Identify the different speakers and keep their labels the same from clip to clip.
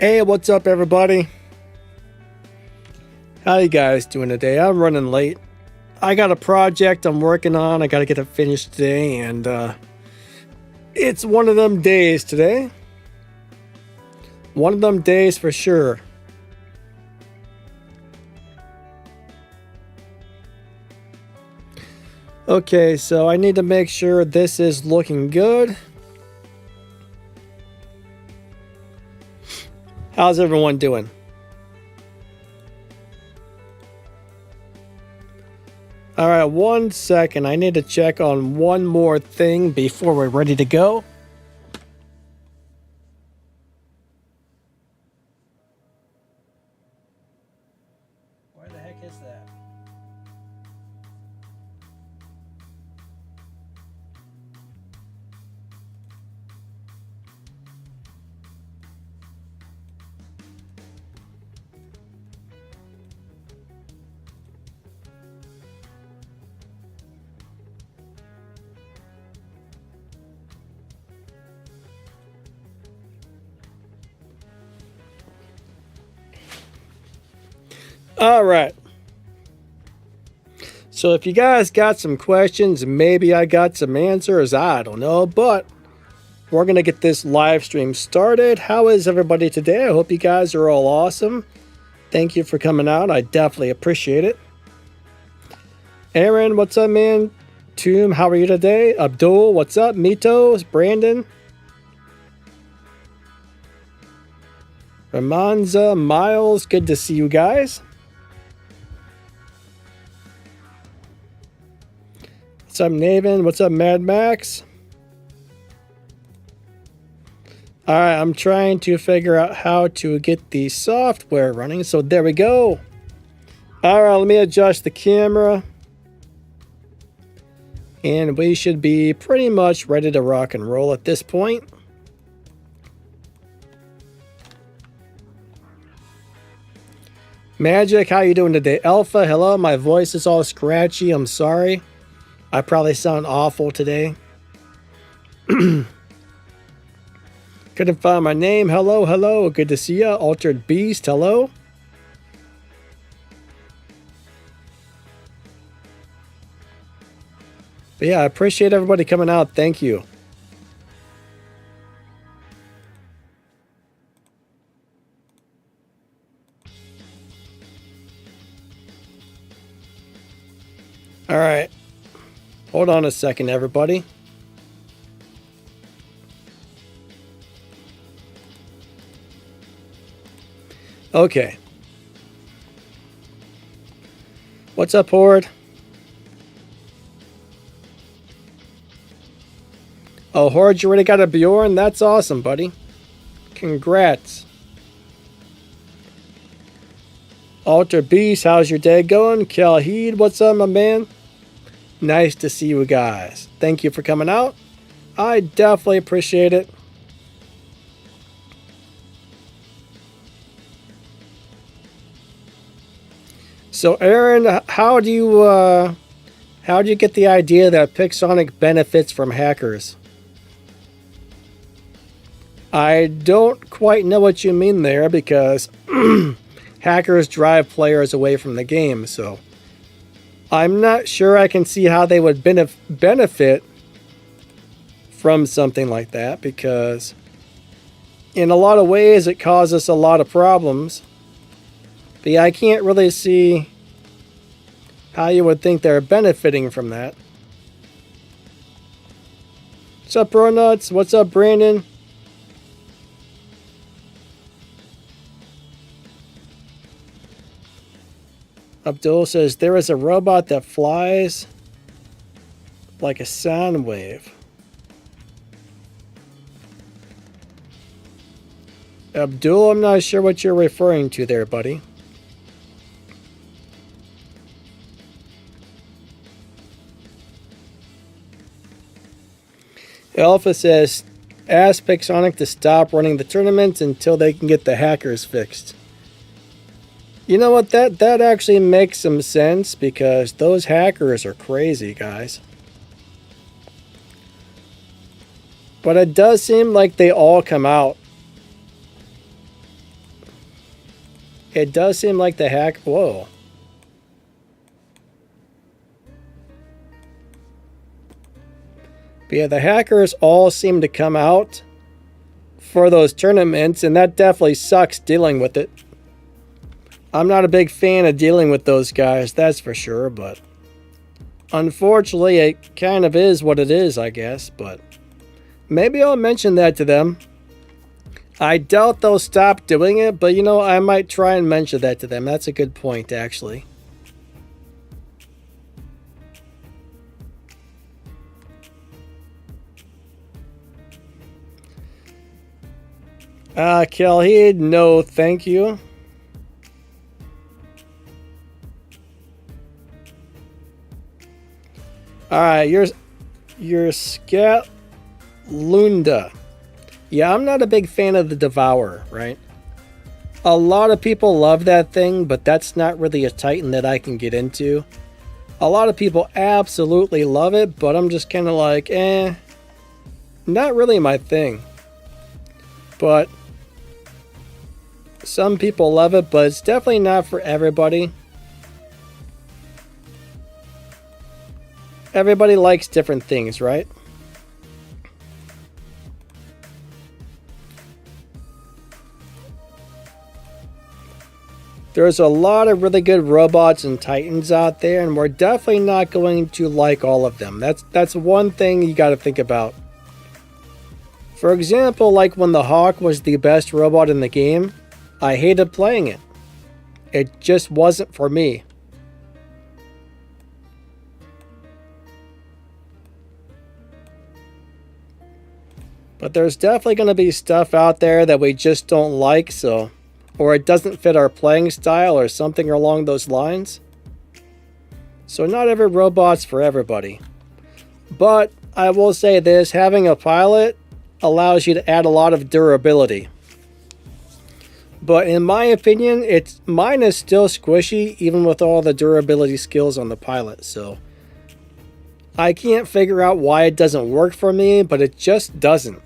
Speaker 1: Hey, what's up, everybody? How you guys doing today? I'm running late. I got a project I'm working on. I got to get it finished today, and it's one of them days today. One of them days for sure. Okay, so I need to make sure this is looking good. How's everyone doing? All right, 1 second. I need to check on one more thing before we're ready to go. Where the heck is that? All right. So if you guys got some questions, maybe I got some answers, I don't know, but we're going to get this live stream started. How is everybody today? I hope you guys are all awesome. Thank you for coming out. I definitely appreciate it. Aaron, what's up, man? Tomb, how are you today? Abdul, what's up? Mitos, Brandon. Ramanza, Miles, good to see you guys. What's up, Naven? What's up, Mad Max? All right, I'm trying to figure out how to get the software running. So there we go. All right, let me adjust the camera. And we should be pretty much ready to rock and roll at this point. Magic, how you doing today? Alpha, hello. My voice is all scratchy. I'm sorry. I probably sound awful today. Couldn't find my name. Hello, hello. Good to see ya. Altered Beast, hello. But yeah, I appreciate everybody coming out. Thank you. All right. Hold on a second, everybody. Okay. What's up, Horde? Oh, Horde, you already got a Bjorn? That's awesome, buddy. Congrats. Alter Beast, how's your day going? Kalheed, what's up, my man? Nice to see you guys. Thank you for coming out. I definitely appreciate it. So, Aaron, how do you get the idea that Pixonic benefits from hackers? I don't quite know what you mean there because hackers drive players away from the game, so I'm not sure I can see how they would benefit from something like that, because in a lot of ways it causes a lot of problems. But yeah, I can't really see how you would think they're benefiting from that. What's up, Bro Nuts? What's up, Brandon? Abdul says, there is a robot that flies like a sound wave. Abdul, I'm not sure what you're referring to there, buddy. Alpha says, ask Pixonic to stop running the tournaments until they can get the hackers fixed. You know what, that actually makes some sense, because those hackers are crazy, guys. But it does seem like they all come out It does seem like the hack... Whoa. But yeah, the hackers all seem to come out for those tournaments, and that definitely sucks dealing with it. I'm not a big fan of dealing with those guys, that's for sure, but unfortunately it kind of is what it is, I guess. But maybe I'll mention that to them. I doubt they'll stop doing it, but I might try and mention that to them. That's a good point, actually. Kelheed, no thank you. Alright, you're Scat Lunda. Yeah, I'm not a big fan of the Devourer, right? A lot of people love that thing, but that's not really a Titan that I can get into. A lot of people absolutely love it, but I'm just kind of like, not really my thing. But some people love it, but it's definitely not for everybody. Everybody likes different things, right? There's a lot of really good robots and Titans out there, and we're definitely not going to like all of them. That's one thing you got to think about. For example, like when the Hawk was the best robot in the game, I hated playing it. It just wasn't for me. But there's definitely going to be stuff out there that we just don't like, or it doesn't fit our playing style or something along those lines. So not every robot's for everybody. But I will say this, having a pilot allows you to add a lot of durability. But in my opinion, mine is still squishy even with all the durability skills on the pilot. So I can't figure out why it doesn't work for me, but it just doesn't.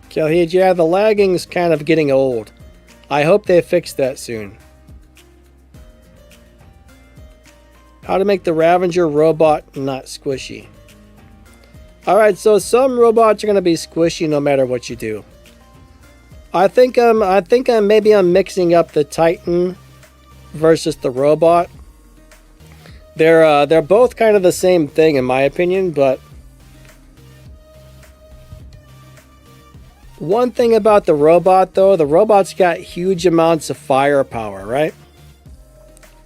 Speaker 1: Kelheed, yeah, the lagging's kind of getting old. I hope they fix that soon. How to make the Ravager robot not squishy. Alright, so some robots are going to be squishy no matter what you do. I think I'm mixing up the Titan versus the robot. They're both kind of the same thing in my opinion, but one thing about the robot though, the robot's got huge amounts of firepower, right?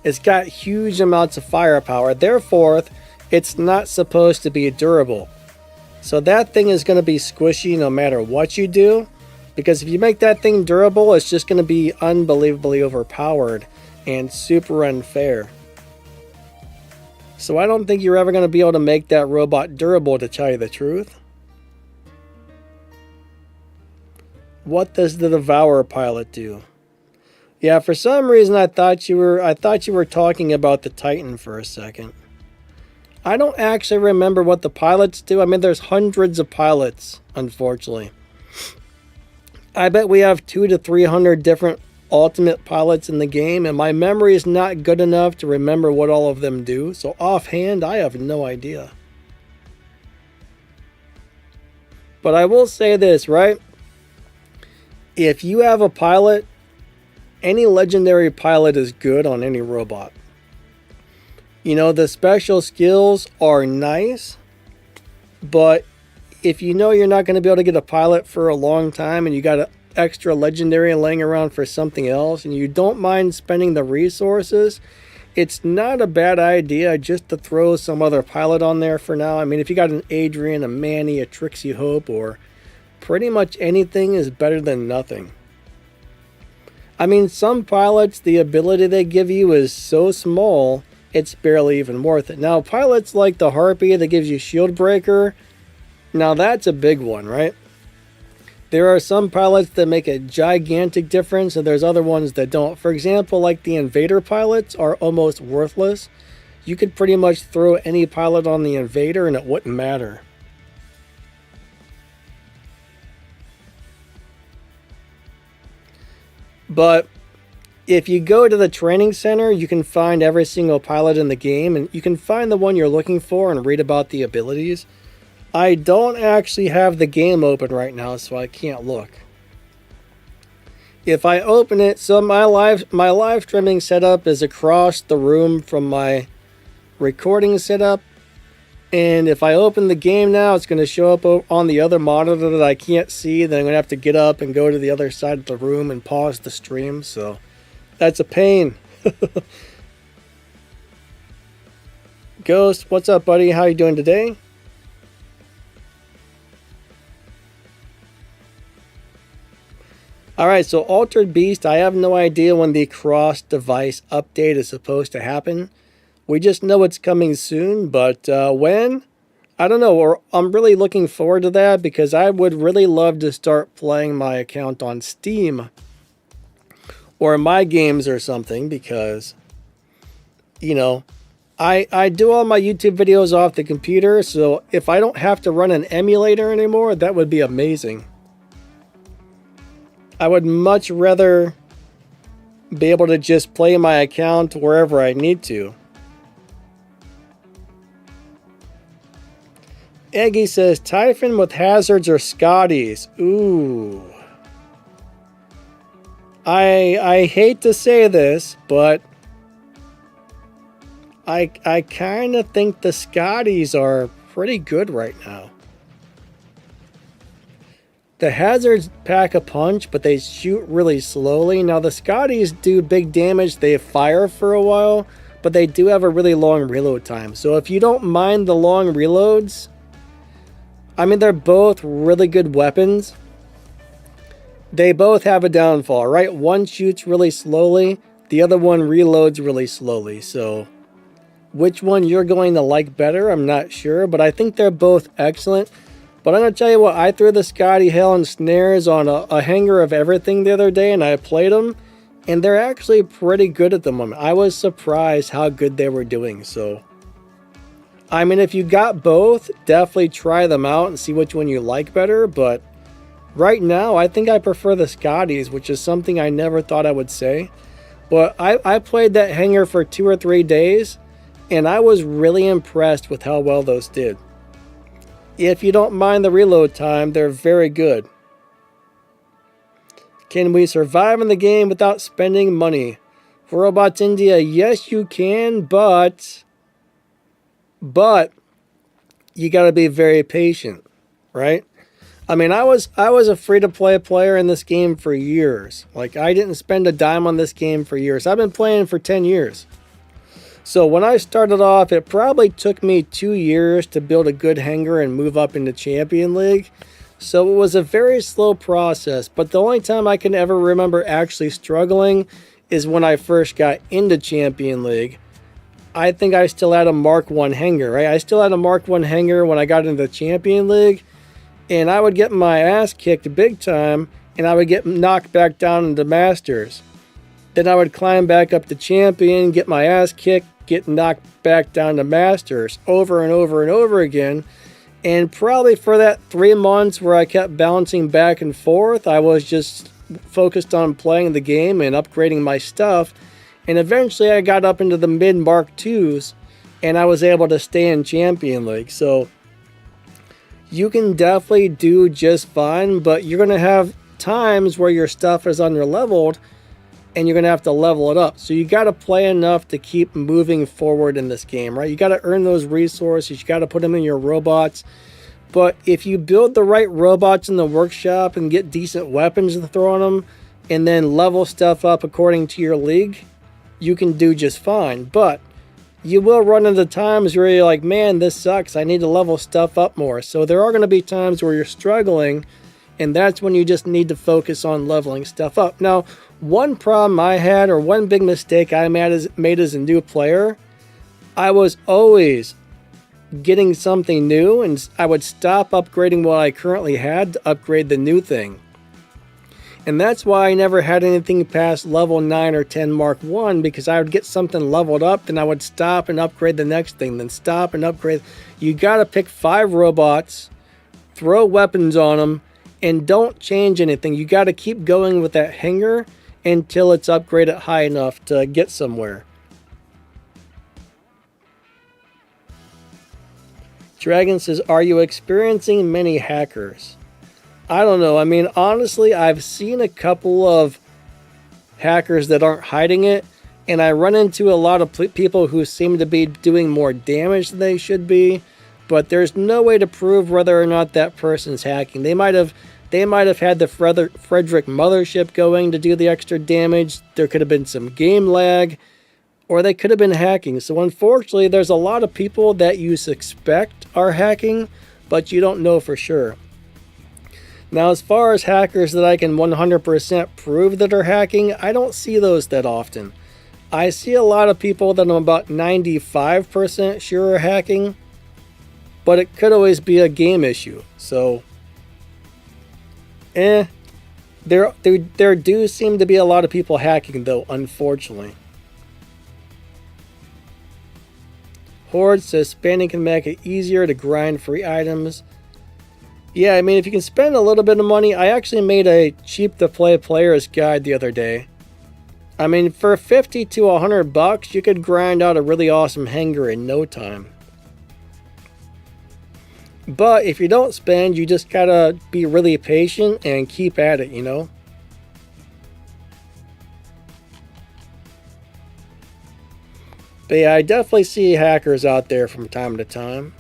Speaker 1: It's got huge amounts of firepower, therefore it's not supposed to be durable. So that thing is going to be squishy no matter what you do, because if you make that thing durable, it's just going to be unbelievably overpowered and super unfair. So I don't think you're ever going to be able to make that robot durable, to tell you the truth. What does the Devourer pilot do? Yeah, for some reason I thought you were talking about the Titan for a second. I don't actually remember what the pilots do. I mean, there's hundreds of pilots, unfortunately. I bet we have 200 to 300 different ultimate pilots in the game, and my memory is not good enough to remember what all of them do. So offhand, I have no idea. But I will say this, right? If you have a pilot, any legendary pilot is good on any robot. The special skills are nice, but if you know you're not going to be able to get a pilot for a long time and you got an extra legendary laying around for something else and you don't mind spending the resources, it's not a bad idea just to throw some other pilot on there for now. I mean, if you got an Adrian, a Manny, a Trixie Hope, or pretty much anything is better than nothing. I mean, some pilots, the ability they give you is so small, it's barely even worth it. Now, pilots like the Harpy that gives you Shield Breaker, now that's a big one, right? There are some pilots that make a gigantic difference, and there's other ones that don't. For example, like the Invader pilots are almost worthless. You could pretty much throw any pilot on the Invader and it wouldn't matter. But if you go to the training center, you can find every single pilot in the game, and you can find the one you're looking for and read about the abilities. I don't actually have the game open right now, so I can't look. If I open it, so my live streaming setup is across the room from my recording setup. And if I open the game now, it's going to show up on the other monitor that I can't see. Then I'm going to have to get up and go to the other side of the room and pause the stream. So that's a pain. Ghost, what's up, buddy? How you doing today? Alright, so Altered Beast, I have no idea when the cross-device update is supposed to happen. We just know it's coming soon, but when? I don't know. I'm really looking forward to that because I would really love to start playing my account on Steam or my games or something because, you know, I do all my YouTube videos off the computer, so if I don't have to run an emulator anymore, that would be amazing. I would much rather be able to just play my account wherever I need to. Eggy says, Typhon with hazards or Scotties. Ooh. I hate to say this, but I kind of think the Scotties are pretty good right now. The hazards pack a punch, but they shoot really slowly. Now the Scotties do big damage. They fire for a while, but they do have a really long reload time. So if you don't mind the long reloads, I mean, they're both really good weapons. They both have a downfall, right? One shoots really slowly. The other one reloads really slowly. So which one you're going to like better, I'm not sure. But I think they're both excellent. But I'm going to tell you what, I threw the Scotty Hell and Snares on a hanger of everything the other day, and I played them, and they're actually pretty good at the moment. I was surprised how good they were doing. So, I mean, if you got both, definitely try them out and see which one you like better. But right now, I think I prefer the Scotties, which is something I never thought I would say. But I played that hanger for 2 or 3 days, and I was really impressed with how well those did. If you don't mind the reload time, they're very good. Can we survive in the game without spending money? For Robots India, yes you can, but you got to be very patient, right? I mean, I was a free-to-play player in this game for years. Like, I didn't spend a dime on this game for years. I've been playing for 10 years. So when I started off, it probably took me 2 years to build a good hanger and move up into Champion League. So it was a very slow process, but the only time I can ever remember actually struggling is when I first got into Champion League. I think I still had a Mark 1 hanger, right? I still had a Mark 1 hanger when I got into Champion League, and I would get my ass kicked big time, and I would get knocked back down into Masters. Then I would climb back up to Champion, get my ass kicked, get knocked back down to Masters over and over and over again. And probably for that 3 months where I kept bouncing back and forth, I was just focused on playing the game and upgrading my stuff. And eventually I got up into the mid Mark 2s and I was able to stay in Champion League. So you can definitely do just fine, but you're going to have times where your stuff is under-leveled and you're going to have to level it up. So you got to play enough to keep moving forward in this game, right? You got to earn those resources. You got to put them in your robots. But if you build the right robots in the workshop and get decent weapons to throw on them and then level stuff up according to your league, you can do just fine. But you will run into times where you're like, man, this sucks. I need to level stuff up more. So there are going to be times where you're struggling, and that's when you just need to focus on leveling stuff up. Now, one problem I had, or one big mistake I made as a new player, I was always getting something new, and I would stop upgrading what I currently had to upgrade the new thing. And that's why I never had anything past level 9 or 10 Mark 1, because I would get something leveled up, then I would stop and upgrade the next thing, then stop and upgrade. You gotta pick 5 robots, throw weapons on them, and don't change anything. You gotta keep going with that hanger until it's upgraded high enough to get somewhere. Dragon says, are you experiencing many hackers? I don't know. I mean, honestly, I've seen a couple of hackers that aren't hiding it, and I run into a lot of people who seem to be doing more damage than they should be, but there's no way to prove whether or not that person's hacking. They might have had the Frederick mothership going to do the extra damage. There could have been some game lag, or they could have been hacking. So unfortunately, there's a lot of people that you suspect are hacking, but you don't know for sure. Now, as far as hackers that I can 100% prove that are hacking, I don't see those that often. I see a lot of people that I'm about 95% sure are hacking, but it could always be a game issue. So, there do seem to be a lot of people hacking, though, unfortunately. Horde says spending can make it easier to grind free items. Yeah, I mean, if you can spend a little bit of money, I actually made a cheap to play player's guide the other day. I mean, for 50 to 100 bucks, you could grind out a really awesome hanger in no time. But if you don't spend, you just gotta be really patient and keep at it, you know? But yeah, I definitely see hackers out there from time to time.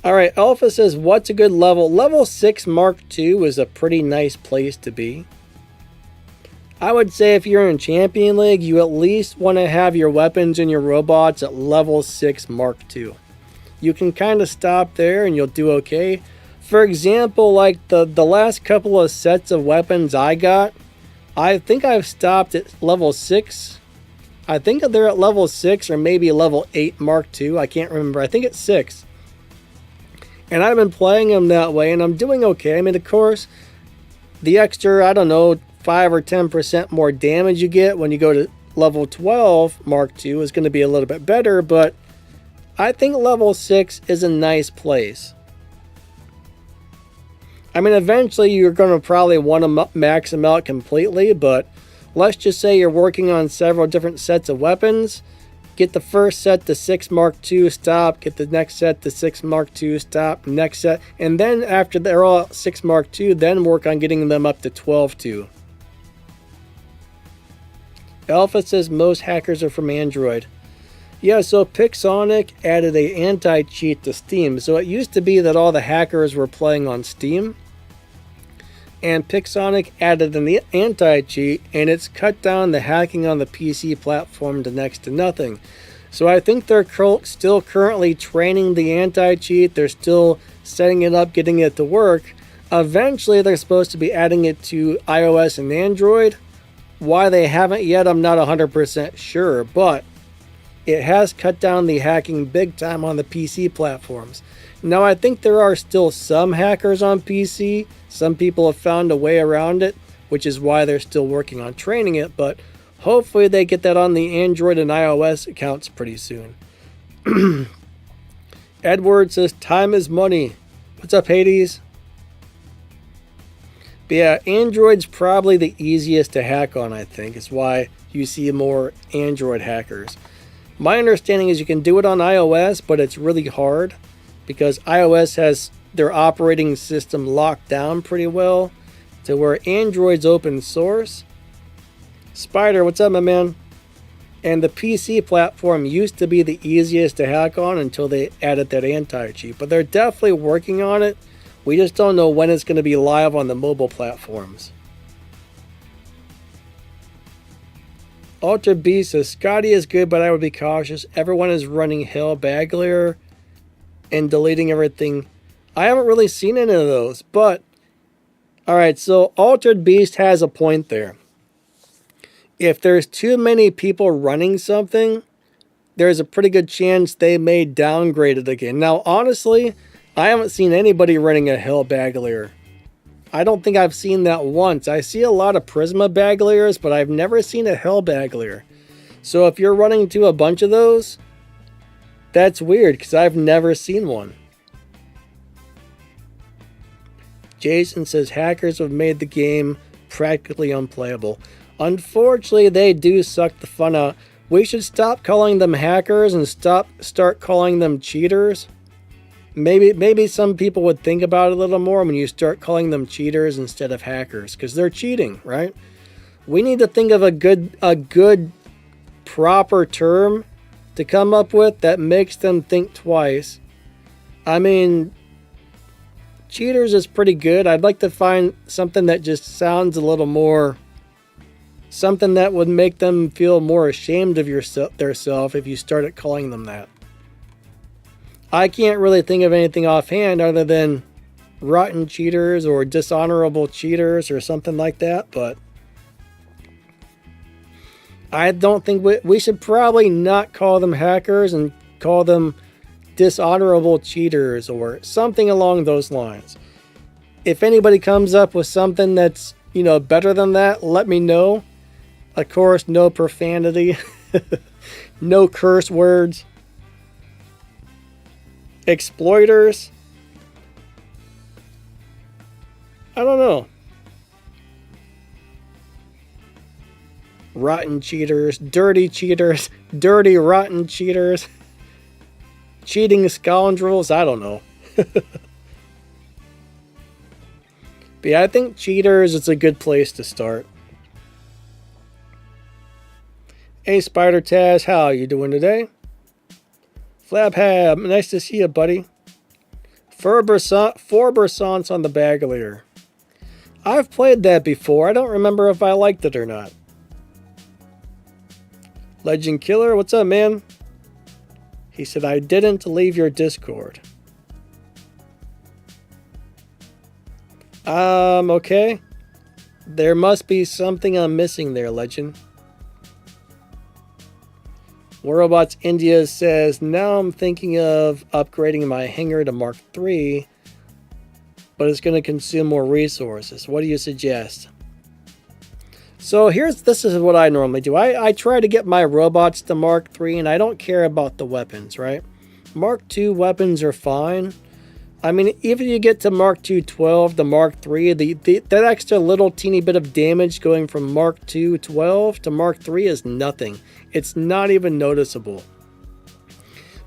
Speaker 1: Alright, Alpha says, what's a good level? Level 6 Mark II is a pretty nice place to be. I would say if you're in Champion League, you at least want to have your weapons and your robots at level 6 Mark II. You can kind of stop there and you'll do okay. For example, like the last couple of sets of weapons I got, I think I've stopped at level 6. I think they're at level 6 or maybe level 8 Mark II. I can't remember. I think it's 6. And I've been playing them that way, and I'm doing okay. I mean, of course, the extra, I don't know, 5 or 10% more damage you get when you go to level 12 Mark II is going to be a little bit better, but I think level 6 is a nice place. I mean, eventually you're going to probably want to max them out completely, but let's just say you're working on several different sets of weapons. Get the first set to 6 Mark II, stop. Get the next set to 6 Mark II, stop. Next set. And then after they're all 6 Mark II, then work on getting them up to 12 2. Alpha says most hackers are from Android. Yeah, so Pixonic added a anti-cheat to Steam. So it used to be that all the hackers were playing on Steam. And Pixonic added an anti-cheat, and it's cut down the hacking on the PC platform to next to nothing. So I think they're still currently training the anti-cheat. They're still setting it up, getting it to work. Eventually, they're supposed to be adding it to iOS and Android. Why they haven't yet, I'm not 100% sure, but it has cut down the hacking big time on the PC platforms. Now, I think there are still some hackers on PC. Some people have found a way around it, which is why they're still working on training it, but hopefully they get that on the Android and iOS accounts pretty soon. Edward says, time is money. What's up, Hades? But yeah, Android's probably the easiest to hack on, I think. It's why you see more Android hackers. My understanding is you can do it on iOS, but it's really hard because iOS has their operating system locked down pretty well to where Android's open source. Spider, what's up, my man? And the PC platform used to be the easiest to hack on until they added that anti-cheat. But they're definitely working on it. We just don't know when it's going to be live on the mobile platforms. Ultra Beast says, Scotty is good, but I would be cautious. Everyone is running Hell Baglier and deleting everything. I haven't really seen any of those, but alright, so Altered Beast has a point there. If there's too many people running something, there's a pretty good chance they may downgrade it again. Now, honestly, I haven't seen anybody running a Hell Baglier. I don't think I've seen that once. I see a lot of Prisma Bagliers, but I've never seen a Hell Baglier. So if you're running to a bunch of those, that's weird because I've never seen one. Jason says hackers have made the game practically unplayable. Unfortunately, they do suck the fun out. We should stop calling them hackers and start calling them cheaters. Maybe some people would think about it a little more when you start calling them cheaters instead of hackers, because they're cheating, right? We need to think of a good proper term to come up with that makes them think twice. I mean, cheaters is pretty good. I'd like to find something that just sounds a little more, something that would make them feel more ashamed of their self if you started calling them that. I can't really think of anything offhand other than rotten cheaters or dishonorable cheaters or something like that, but I don't think we should probably not call them hackers and call them dishonorable cheaters or something along those lines. If anybody comes up with something that's, better than that, let me know. Of course, no profanity, no curse words. Exploiters. I don't know. Rotten cheaters, dirty rotten cheaters, cheating scoundrels, I don't know. But yeah, I think cheaters is a good place to start. Hey Spider Taz, how are you doing today? Flabhab, nice to see you, buddy. Four Bersants on the Bagalier. I've played that before. I don't remember if I liked it or not. Legend Killer, what's up, man? He said, I didn't leave your Discord. Okay. There must be something I'm missing there, Legend. Robots India says, now I'm thinking of upgrading my hangar to Mark III, but it's going to consume more resources. What do you suggest? So this is what I normally do. I try to get my robots to Mark III, and I don't care about the weapons, right? Mark II weapons are fine. I mean, even you get to Mark II 12 to Mark III, that extra little teeny bit of damage going from Mark II 12 to Mark III is nothing. It's not even noticeable.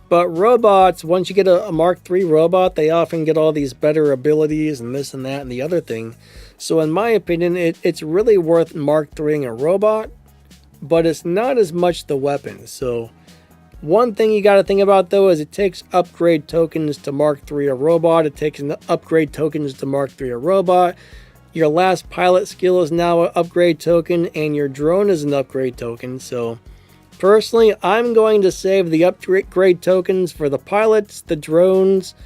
Speaker 1: But robots, once you get a Mark III robot, they often get all these better abilities and this and that and the other thing. So in my opinion, it's really worth Mark IIIing a robot, but it's not as much the weapons. So one thing you got to think about though is it takes upgrade tokens to Mark III a robot. It takes an upgrade tokens to Mark III a robot. Your last pilot skill is now an upgrade token, and your drone is an upgrade token. So personally, I'm going to save the upgrade tokens for the pilots, the drones,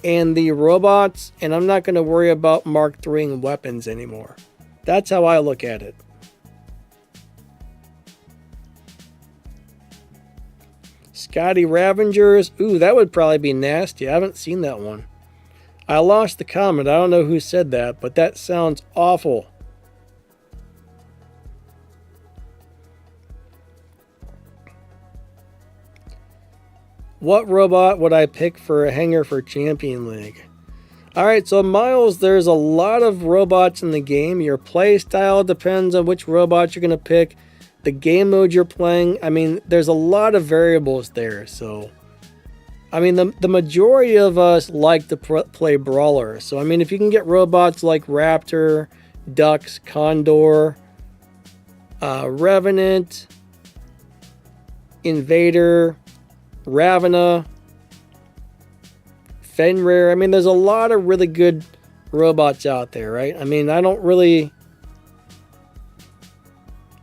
Speaker 1: and the robots, and I'm not going to worry about Mark IIIing weapons anymore. That's how I look at it. Scotty Ravengers. Ooh, that would probably be nasty. I haven't seen that one. I lost the comment. I don't know who said that, but that sounds awful. What robot would I pick for a hangar for Champion League? Alright, so Miles, there's a lot of robots in the game. Your play style depends on which robot you're going to pick. The game mode you're playing. I mean, there's a lot of variables there. So, I mean, the majority of us like to play Brawler. So, I mean, if you can get robots like Raptor, Dux, Condor, Revenant, Invader, Ravena, Fenrir. I mean, there's a lot of really good robots out there, right? I mean, I don't really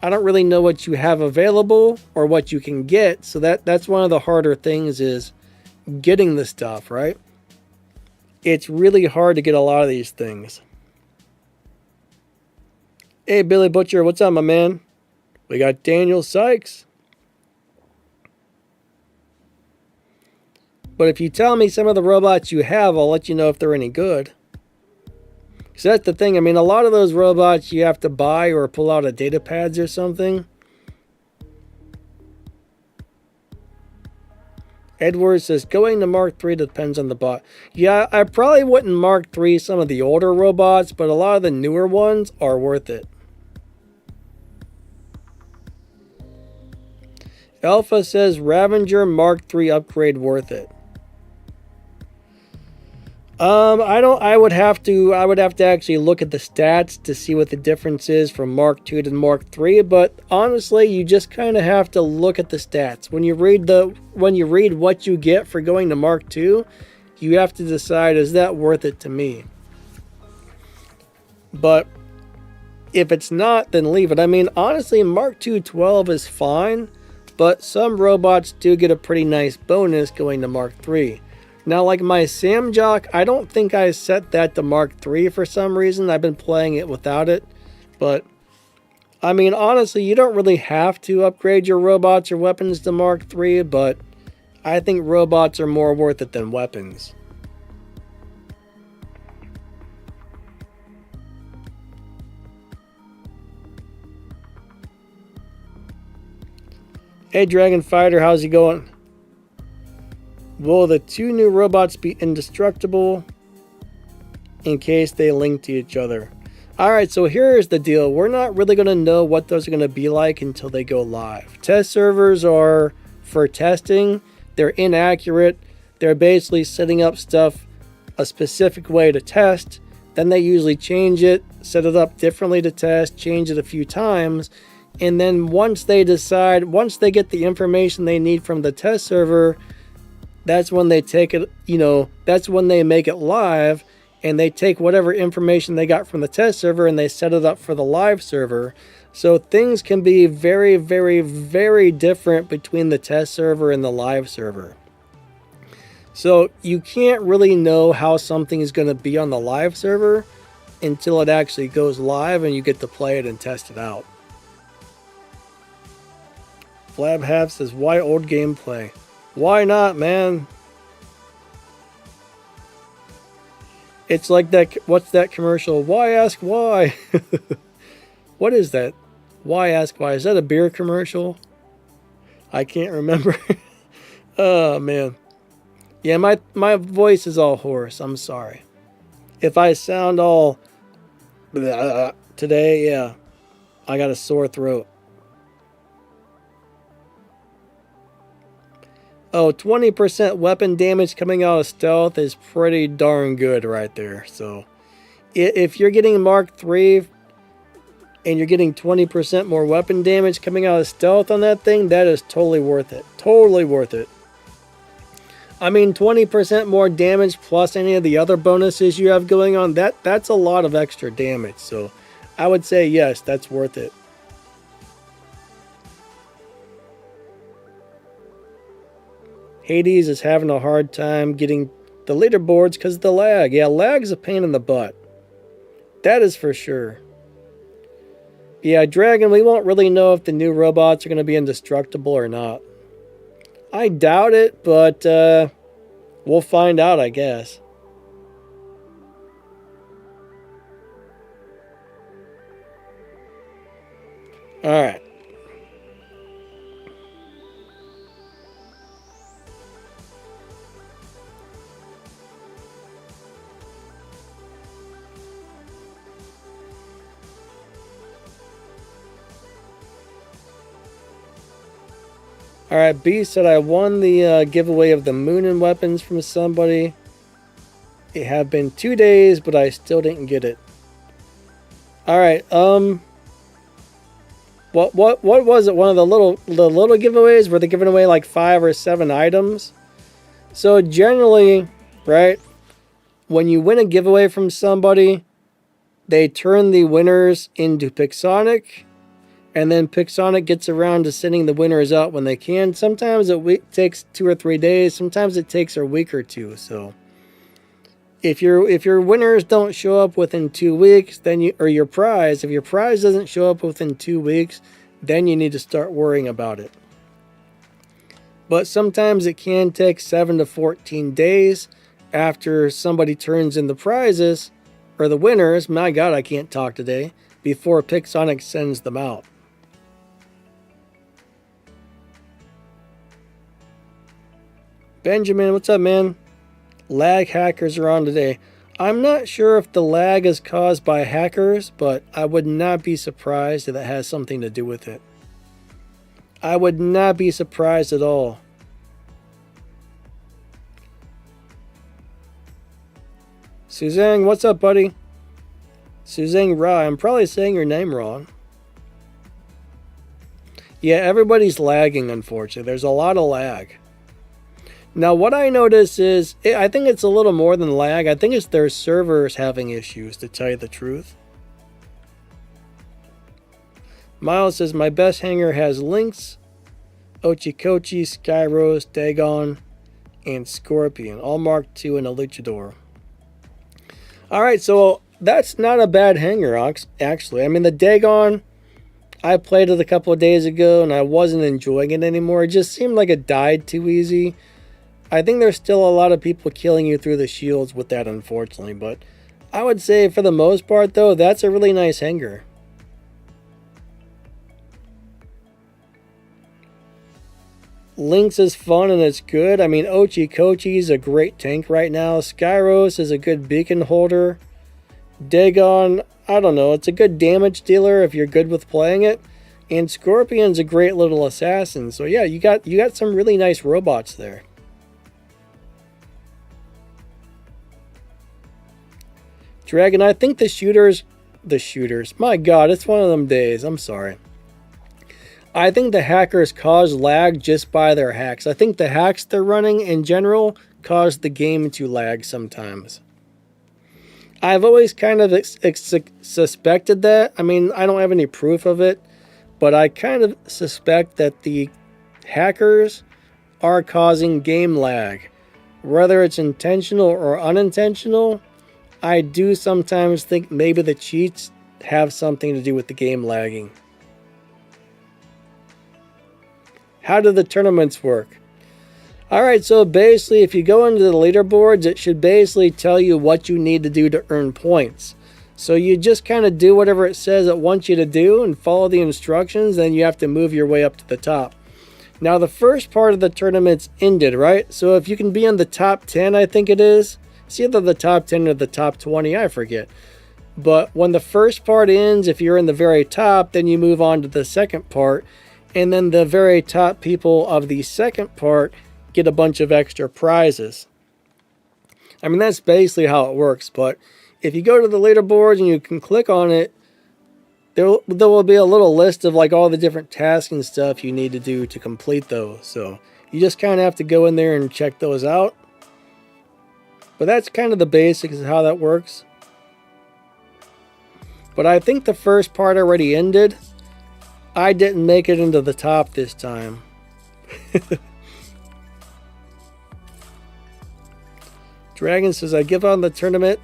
Speaker 1: know what you have available or what you can get. So that's one of the harder things is getting the stuff, right? It's really hard to get a lot of these things. Hey, Billy Butcher, what's up, my man? We got Daniel Sykes. But if you tell me some of the robots you have, I'll let you know if they're any good. So that's the thing. I mean, a lot of those robots you have to buy or pull out of data pads or something. Edward says, going to Mark 3 depends on the bot. Yeah, I probably wouldn't Mark 3 some of the older robots, but a lot of the newer ones are worth it. Alpha says, Ravager Mark 3 upgrade worth it. I would have to actually look at the stats to see what the difference is from Mark 2 to Mark 3, but honestly, you just kind of have to look at the stats. When you read what you get for going to Mark 2, you have to decide, is that worth it to me? But if it's not, then leave it. I mean, honestly, Mark 2 12 is fine, but some robots do get a pretty nice bonus going to Mark 3. Now, like my Samjock, I don't think I set that to Mark 3 for some reason. I've been playing it without it. But, I mean, honestly, you don't really have to upgrade your robots or weapons to Mark 3, but I think robots are more worth it than weapons. Hey, Dragon Fighter, how's it going? Will the two new robots be indestructible in case they link to each other? Alright, so here's the deal. We're not really going to know what those are going to be like until they go live. Test servers are for testing. They're inaccurate. They're basically setting up stuff a specific way to test. Then they usually change it, set it up differently to test, change it a few times. And then once they get the information they need from the test server, that's when they take it, that's when they make it live, and they take whatever information they got from the test server and they set it up for the live server. So things can be very, very, very different between the test server and the live server. So you can't really know how something is going to be on the live server until it actually goes live and you get to play it and test it out. Flabhab says, why old gameplay? Why not, man? It's like that. What's that commercial? Why ask why? What is that? Why ask why? Is that a beer commercial? I can't remember. Oh, man. Yeah, my voice is all hoarse. I'm sorry. If I sound all today, yeah, I got a sore throat. Oh, 20% weapon damage coming out of stealth is pretty darn good right there. So, if you're getting Mark 3 and you're getting 20% more weapon damage coming out of stealth on that thing, that is totally worth it. Totally worth it. I mean, 20% more damage plus any of the other bonuses you have going on, that's a lot of extra damage. So, I would say yes, that's worth it. Hades is having a hard time getting the leaderboards because of the lag. Yeah, lag's a pain in the butt. That is for sure. Yeah, Dragon, we won't really know if the new robots are going to be indestructible or not. I doubt it, but we'll find out, I guess. Alright. Alright, B said I won the giveaway of the Moonin weapons from somebody. It have been 2 days, but I still didn't get it. Alright, what was it? One of the little giveaways where they're giving away like 5 or 7 items? So generally, right, when you win a giveaway from somebody, they turn the winners into Pixonic. And then Pixonic gets around to sending the winners out when they can. Sometimes it takes 2 or 3 days. Sometimes it takes a week or two. So if your winners don't show up within 2 weeks, then if your prize doesn't show up within 2 weeks, then you need to start worrying about it. But sometimes it can take 7 to 14 days after somebody turns in the prizes or the winners. My God, I can't talk today. Before Pixonic sends them out. Benjamin, what's up, man? Lag hackers are on today. I'm not sure if the lag is caused by hackers, but I would not be surprised if it has something to do with it. I would not be surprised at all. Suzanne, what's up, buddy? Suzanne Ra, I'm probably saying your name wrong. Yeah, everybody's lagging, unfortunately. There's a lot of lag. Now, what I notice is, I think it's a little more than lag. I think it's their servers having issues, to tell you the truth. Miles says, my best hanger has Lynx, Ochikochi, Skyrose, Dagon, and Scorpion, all marked 2 in a Luchador. Alright, so that's not a bad hanger, actually. I mean, the Dagon, I played it a couple of days ago, and I wasn't enjoying it anymore. It just seemed like it died too easy. I think there's still a lot of people killing you through the shields with that, unfortunately. But I would say, for the most part, though, that's a really nice hanger. Lynx is fun and it's good. I mean, Ochikochi is a great tank right now. Skyros is a good beacon holder. Dagon, I don't know, it's a good damage dealer if you're good with playing it. And Scorpion's a great little assassin. So yeah, you got some really nice robots there. Dragon, I think the shooters, my god, it's one of them days, I'm sorry. I think the hackers cause lag just by their hacks. I think the hacks they're running in general cause the game to lag sometimes. I've always kind of suspected that. I mean, I don't have any proof of it, but I kind of suspect that the hackers are causing game lag. Whether it's intentional or unintentional, I do sometimes think maybe the cheats have something to do with the game lagging. How do the tournaments work? Alright, so basically if you go into the leaderboards, it should basically tell you what you need to do to earn points. So you just kind of do whatever it says it wants you to do and follow the instructions, then you have to move your way up to the top. Now the first part of the tournament's ended, right? So if you can be in the top 10, I think it is. It's either the top 10 or the top 20, I forget. But when the first part ends, if you're in the very top, then you move on to the second part. And then the very top people of the second part get a bunch of extra prizes. I mean, that's basically how it works. But if you go to the leaderboards and you can click on it, there will be a little list of like all the different tasks and stuff you need to do to complete those. So you just kind of have to go in there and check those out. But that's kind of the basics of how that works. But I think the first part already ended. I didn't make it into the top this time. Dragon says, I give on the tournament,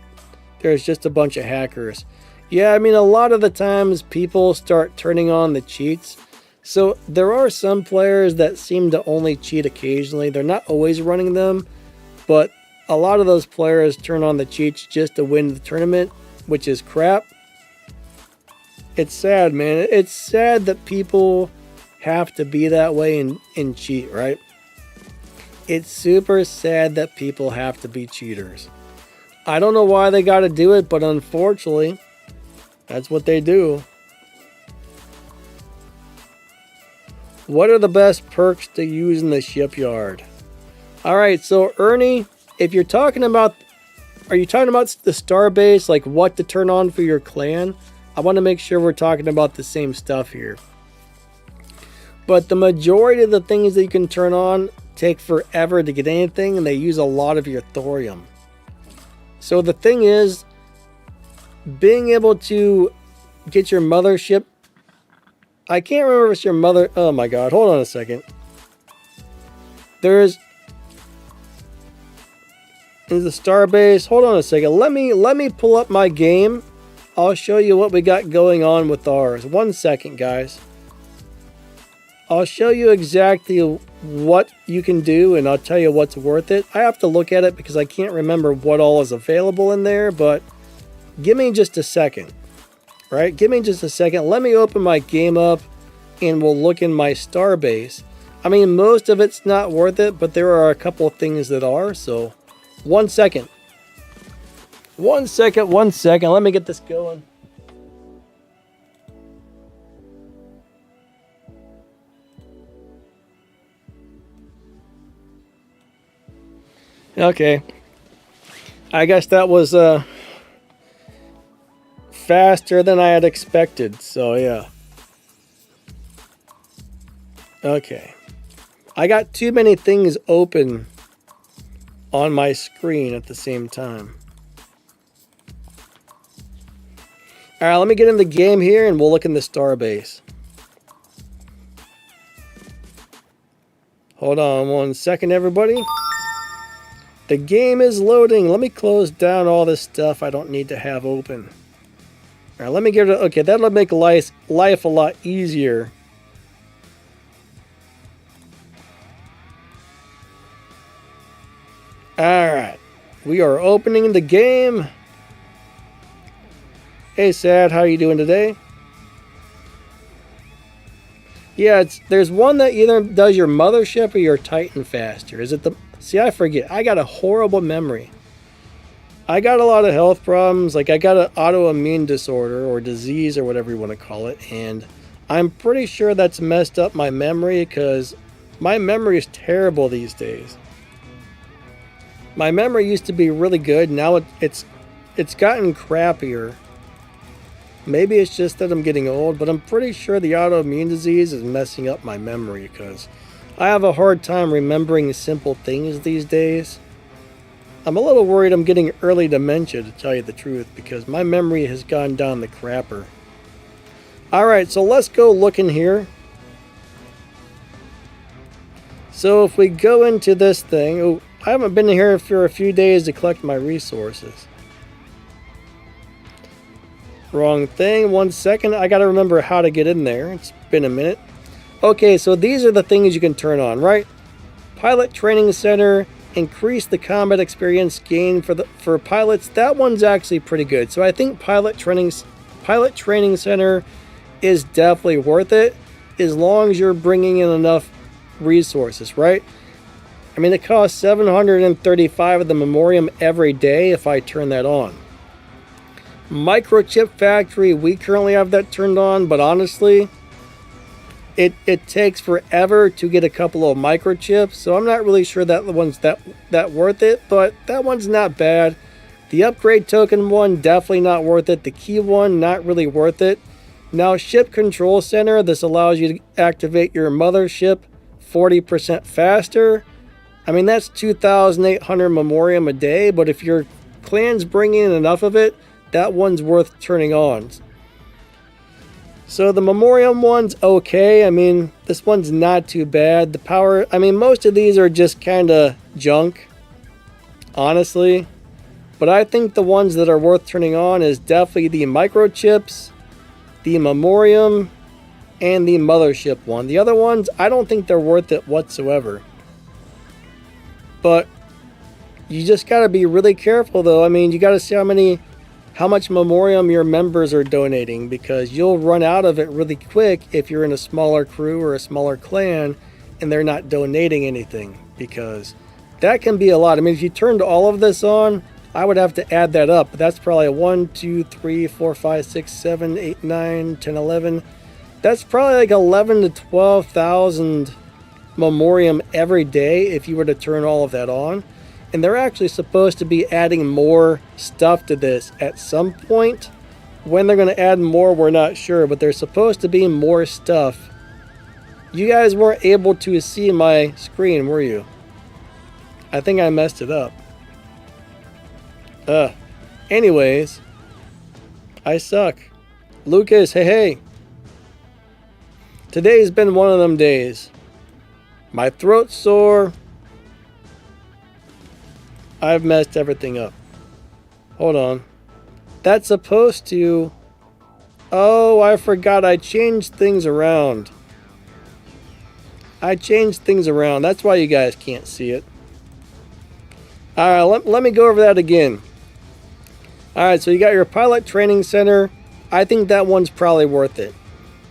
Speaker 1: there's just a bunch of hackers. Yeah, I mean, a lot of the times people start turning on the cheats. So there are some players that seem to only cheat occasionally. They're not always running them, but a lot of those players turn on the cheats just to win the tournament, which is crap. It's sad, man. It's sad that people have to be that way and cheat, right? It's super sad that people have to be cheaters. I don't know why they got to do it, but unfortunately, that's what they do. What are the best perks to use in the shipyard? Alright, so Ernie, if you're talking about, are you talking about the Starbase, like what to turn on for your clan? I want to make sure we're talking about the same stuff here. But the majority of the things that you can turn on take forever to get anything, and they use a lot of your thorium. So the thing is, being able to get your mothership, I can't remember if it's your mother, oh my god, hold on a second. There's the Starbase, hold on a second, let me pull up my game. I'll show you what we got going on with ours. 1 second, guys. I'll show you exactly what you can do, and I'll tell you what's worth it. I have to look at it because I can't remember what all is available in there, but give me just a second. Right? Give me just a second. Let me open my game up, and we'll look in my Starbase. I mean, most of it's not worth it, but there are a couple of things that are. So, 1 second. 1 second, 1 second. Let me get this going. Okay. I guess that was faster than I had expected. So, yeah. Okay. I got too many things open on my screen at the same time. Alright, let me get in the game here and we'll look in the starbase. Hold on 1 second, everybody. The game is loading. Let me close down all this stuff I don't need to have open. Alright, let me get it. Okay, that'll make life a lot easier. Alright, we are opening the game. Hey Sad, how are you doing today? Yeah, there's one that either does your mothership or your Titan faster. Is it the... See, I forget. I got a horrible memory. I got a lot of health problems. Like, I got an autoimmune disorder or disease or whatever you want to call it. And I'm pretty sure that's messed up my memory because my memory is terrible these days. My memory used to be really good. Now it's gotten crappier. Maybe it's just that I'm getting old, but I'm pretty sure the autoimmune disease is messing up my memory because I have a hard time remembering simple things these days. I'm a little worried I'm getting early dementia, to tell you the truth, because my memory has gone down the crapper. Alright, so let's go look in here. So if we go into this thing... Oh, I haven't been here for a few days to collect my resources. Wrong thing. 1 second. I gotta remember how to get in there. It's been a minute. Okay, so these are the things you can turn on, right? Pilot Training Center. Increase the combat experience gain for pilots. That one's actually pretty good. So I think Pilot Training Center is definitely worth it as long as you're bringing in enough resources, right? I mean, it costs 735 of the Memoriam every day if I turn that on. Microchip Factory, we currently have that turned on, but honestly, it takes forever to get a couple of microchips, so I'm not really sure that the one's that worth it, but that one's not bad. The upgrade token one, definitely not worth it. The key one, not really worth it. Now, Ship Control Center, this allows you to activate your mothership 40% faster. I mean, that's 2,800 Memoriam a day, but if your clan's bringing in enough of it, that one's worth turning on. So the Memoriam one's okay. I mean, this one's not too bad. The power, I mean, most of these are just kind of junk, honestly. But I think the ones that are worth turning on is definitely the microchips, the Memoriam, and the mothership one. The other ones, I don't think they're worth it whatsoever. But you just got to be really careful, though. I mean, you got to see how much Memoriam your members are donating, because you'll run out of it really quick if you're in a smaller crew or a smaller clan and they're not donating anything, because that can be a lot. I mean, if you turned all of this on, I would have to add that up. But that's probably 1, 2, 3, 4, 5, 6, 7, 8, 9, 10, 11. That's probably like 11 to 12,000 Memoriam every day if you were to turn all of that on. And they're actually supposed to be adding more stuff to this at some point. When they're going to add more, we're not sure, but there's supposed to be more stuff. You guys weren't able to see my screen, were you? I think I messed it up. Anyways, I suck. Lucas, hey. Today's been one of them days. My throat's sore. I've messed everything up. Hold on. That's supposed to... Oh, I forgot I changed things around. That's why you guys can't see it. Alright, let me go over that again. Alright, so you got your Pilot Training Center. I think that one's probably worth it.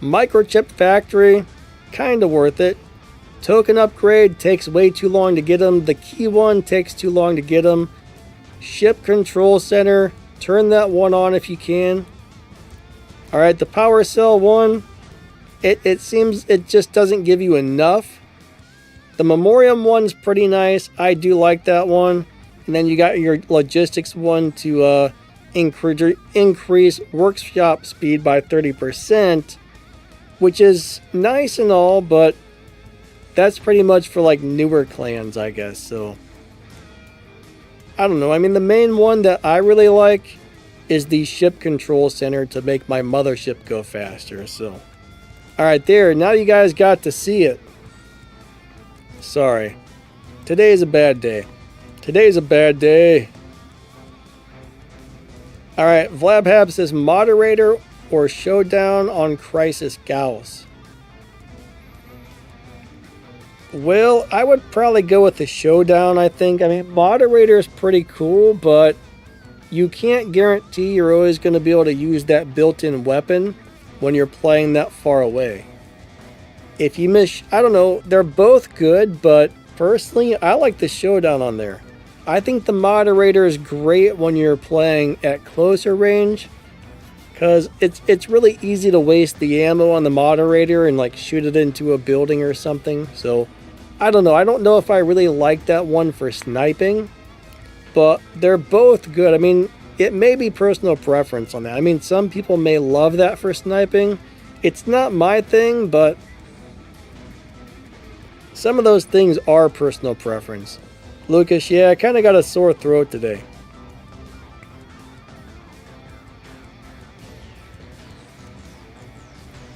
Speaker 1: Microchip Factory, kind of worth it. Token upgrade takes way too long to get them. The key one takes too long to get them. Ship control center, turn that one on if you can. Alright, the power cell one, it seems it just doesn't give you enough. The memoriam one's pretty nice. I do like that one. And then you got your logistics one to increase workshop speed by 30%, which is nice and all, but that's pretty much for like newer clans, I guess. So I don't know. I mean, the main one that I really like is the ship control center to make my mothership go faster. So all right, there. Now you guys got to see it. Sorry. Today is a bad day. Today's a bad day. Alright, Vlabhab says moderator or showdown on Crisis Gauss. Well, I would probably go with the showdown, I think. I mean, moderator is pretty cool, but you can't guarantee you're always going to be able to use that built-in weapon when you're playing that far away. If you miss, I don't know, they're both good, but personally, I like the showdown on there. I think the moderator is great when you're playing at closer range, because it's really easy to waste the ammo on the moderator and like shoot it into a building or something. So I don't know. I don't know if I really like that one for sniping, but they're both good. I mean, it may be personal preference on that. I mean, some people may love that for sniping. It's not my thing, but some of those things are personal preference. Lucas, yeah, I kind of got a sore throat today.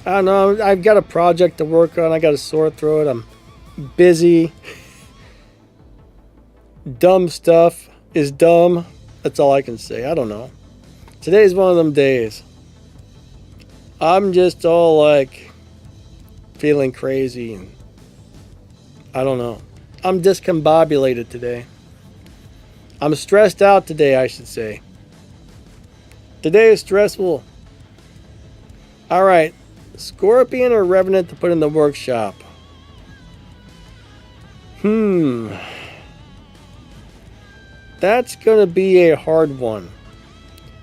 Speaker 1: I don't know. I've got a project to work on. I got a sore throat. I'm busy. Dumb stuff is dumb. That's all I can say. I don't know. Today's one of them days. I'm just all like feeling crazy and I don't know. I'm discombobulated today. I'm stressed out today, I should say. Today is stressful. Alright. Scorpion or Revenant to put in the workshop? That's going to be a hard one.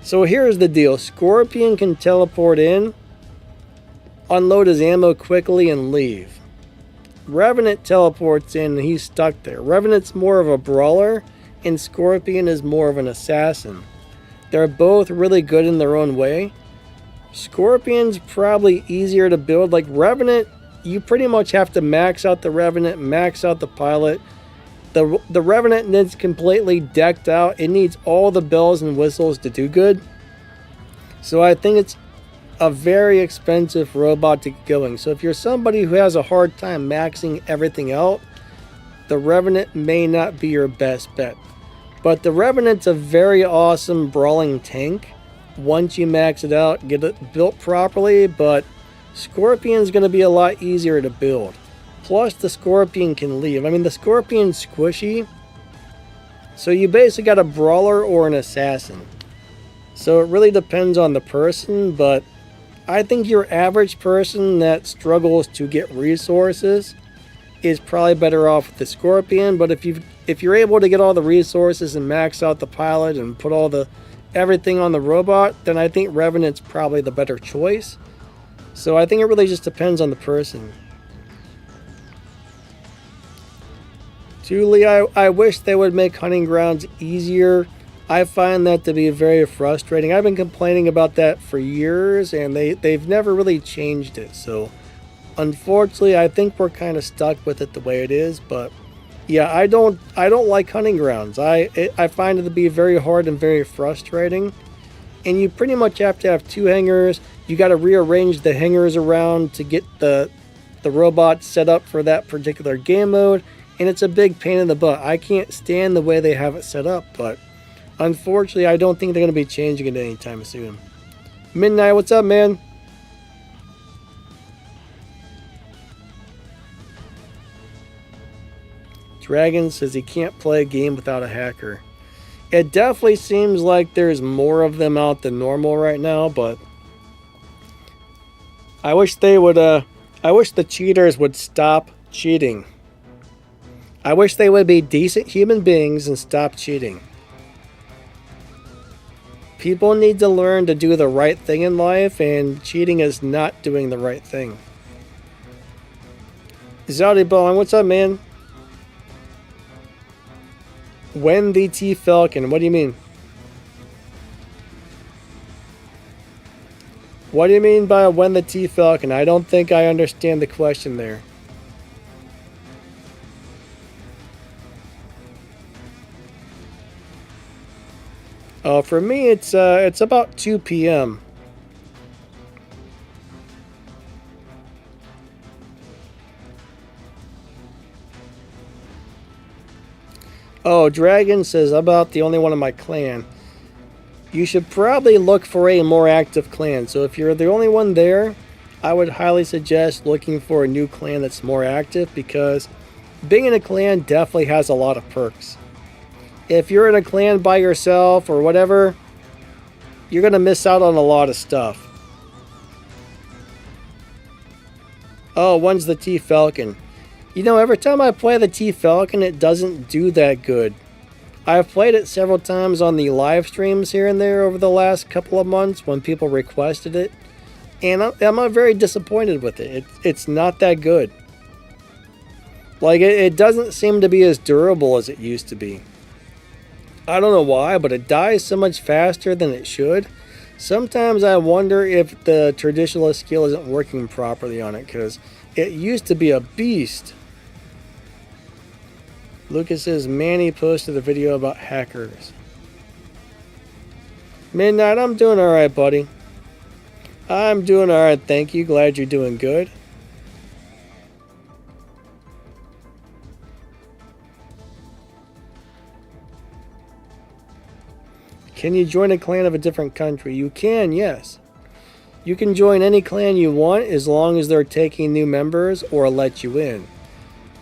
Speaker 1: So here's the deal. Scorpion can teleport in, unload his ammo quickly, and leave. Revenant teleports in and he's stuck there. Revenant's more of a brawler and Scorpion is more of an assassin. They're both really good in their own way. Scorpion's probably easier to build. Like Revenant, you pretty much have to max out the Revenant, max out the pilot. The Revenant needs completely decked out. It needs all the bells and whistles to do good. So I think it's a very expensive robot to get going. So if you're somebody who has a hard time maxing everything out, the Revenant may not be your best bet. But the Revenant's a very awesome brawling tank once you max it out, get it built properly, but Scorpion's going to be a lot easier to build. Plus the Scorpion can leave. I mean, the Scorpion's squishy, so you basically got a brawler or an assassin. So it really depends on the person, but I think your average person that struggles to get resources is probably better off with the Scorpion. But if you're able to get all the resources and max out the pilot and put all the everything on the robot, then I think Revenant's probably the better choice. So I think it really just depends on the person. Julie, I wish they would make hunting grounds easier. I find that to be very frustrating. I've been complaining about that for years, and they've never really changed it. So, unfortunately, I think we're kind of stuck with it the way it is. But yeah, I don't like hunting grounds. I find it to be very hard and very frustrating. And you pretty much have to have two hangars. You got to rearrange the hangars around to get the robot set up for that particular game mode. And it's a big pain in the butt. I can't stand the way they have it set up, but unfortunately, I don't think they're going to be changing it anytime soon. Midnight, what's up, man? Dragon says he can't play a game without a hacker. It definitely seems like there's more of them out than normal right now, but I wish they would, I wish the cheaters would stop cheating. I wish they would be decent human beings and stop cheating. People need to learn to do the right thing in life, and cheating is not doing the right thing. Zowdy Bong, what's up, man? When the T Falcon, what do you mean? What do you mean by when the T Falcon? I don't think I understand the question there. For me, it's about 2 p.m. Oh, Dragon says, I'm about the only one in my clan. You should probably look for a more active clan. So if you're the only one there, I would highly suggest looking for a new clan that's more active, because being in a clan definitely has a lot of perks. If you're in a clan by yourself or whatever, you're going to miss out on a lot of stuff. Oh, when's the T Falcon? You know, every time I play the T Falcon, it doesn't do that good. I've played it several times on the live streams here and there over the last couple of months when people requested it, and I'm very disappointed with it. It's not that good. Like, it doesn't seem to be as durable as it used to be. I don't know why, but it dies so much faster than it should. Sometimes I wonder if the traditionalist skill isn't working properly on it, because it used to be a beast. Lucas says, Manny posted a video about hackers. Midnight, I'm doing alright, buddy. I'm doing alright, thank you. Glad you're doing good. Can you join a clan of a different country? You can, yes. You can join any clan you want as long as they're taking new members or let you in.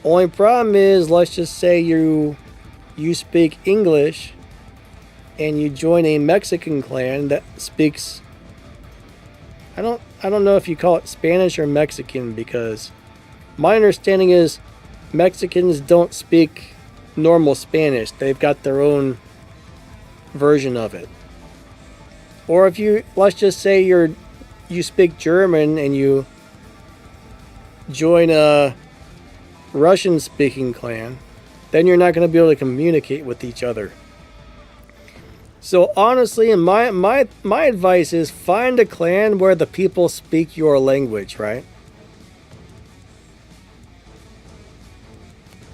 Speaker 1: Only problem is, let's just say you speak English and you join a Mexican clan that speaks, I don't know if you call it Spanish or Mexican, because my understanding is Mexicans don't speak normal Spanish. They've got their own version of it. Or if you, let's just say you speak German and you join a Russian speaking clan, then you're not going to be able to communicate with each other. So honestly, my advice is find a clan where the people speak your language, right?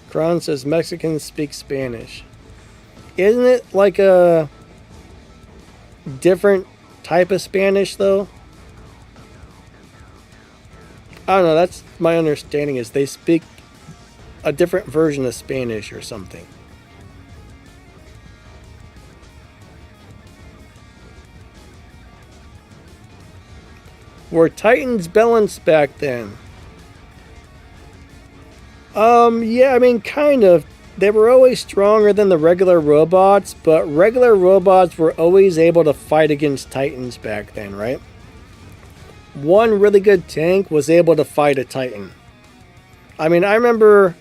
Speaker 1: Kron says Mexicans speak Spanish. Isn't it like a different type of Spanish though? I don't know, that's my understanding, is they speak a different version of Spanish or something. Were Titans balanced back then? Yeah, I mean, kind of. They were always stronger than the regular robots, but regular robots were always able to fight against Titans back then, right? One really good tank was able to fight a Titan. I mean, I remember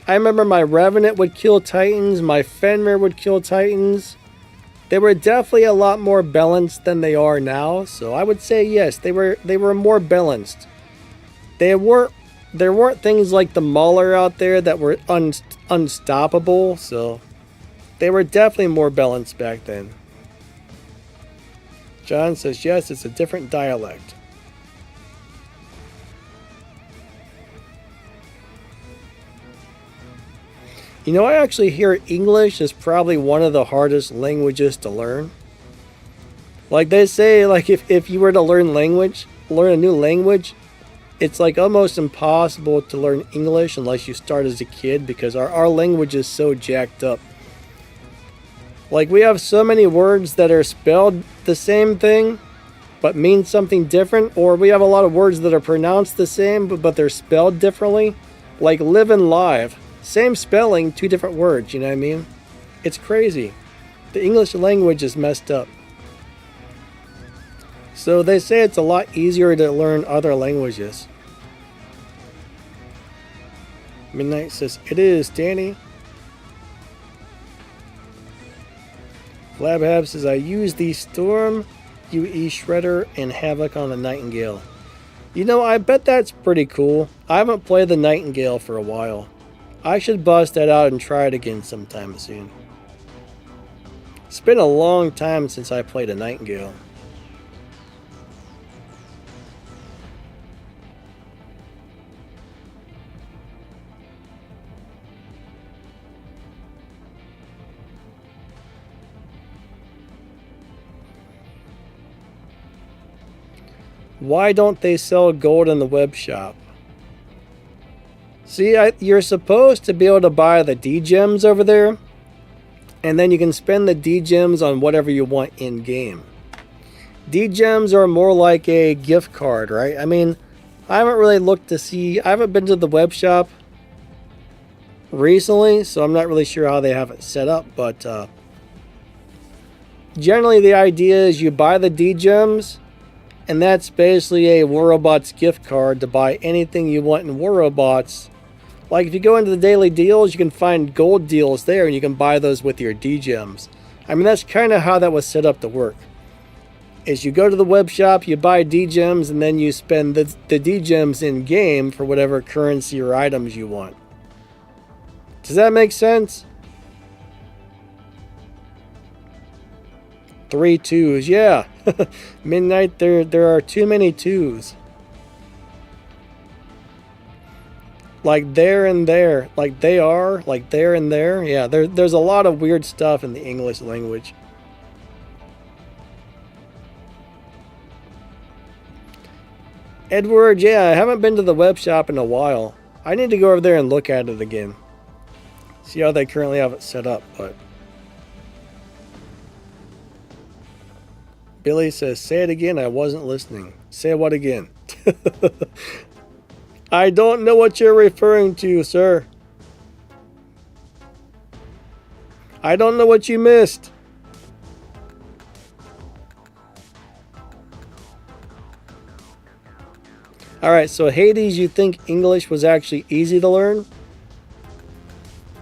Speaker 1: my Revenant would kill Titans, my Fenrir would kill Titans. They were definitely a lot more balanced than they are now, so I would say yes, they were more balanced. There weren't things like the Mauler out there that were unstoppable, so they were definitely more balanced back then. John says, yes, it's a different dialect. You know, I actually hear English is probably one of the hardest languages to learn. Like they say, like if you were to learn a new language, it's like almost impossible to learn English unless you start as a kid, because our language is so jacked up. Like, we have so many words that are spelled the same thing but mean something different, or we have a lot of words that are pronounced the same but they're spelled differently. Like live and live. Same spelling, two different words, you know what I mean? It's crazy. The English language is messed up. So they say it's a lot easier to learn other languages. Midnight says, it is, Danny. Flabhab says, I use the Storm, UE Shredder, and Havoc on the Nightingale. You know, I bet that's pretty cool. I haven't played the Nightingale for a while. I should bust that out and try it again sometime soon. It's been a long time since I played a Nightingale. Why don't they sell gold in the web shop? See, you're supposed to be able to buy the D-Gems over there, and then you can spend the D-Gems on whatever you want in-game. D-Gems are more like a gift card, right? I mean, I haven't really looked to see... I haven't been to the web shop recently, so I'm not really sure how they have it set up, but generally the idea is you buy the D-Gems, and that's basically a War Robots gift card to buy anything you want in War Robots. Like if you go into the daily deals, you can find gold deals there and you can buy those with your D-Gems. I mean, that's kind of how that was set up to work. Is you go to the web shop, you buy D-Gems, and then you spend the D-Gems in game for whatever currency or items you want. Does that make sense? 3 2s, yeah. Midnight, there are too many 2s. Like there and there. Like they are. Like there and there. Yeah, there's a lot of weird stuff in the English language. Edward, yeah, I haven't been to the web shop in a while. I need to go over there and look at it again. See how they currently have it set up, but... Billy says, say it again, I wasn't listening. Say what again? I don't know what you're referring to, sir. I don't know what you missed. Alright, so Hades, you think English was actually easy to learn?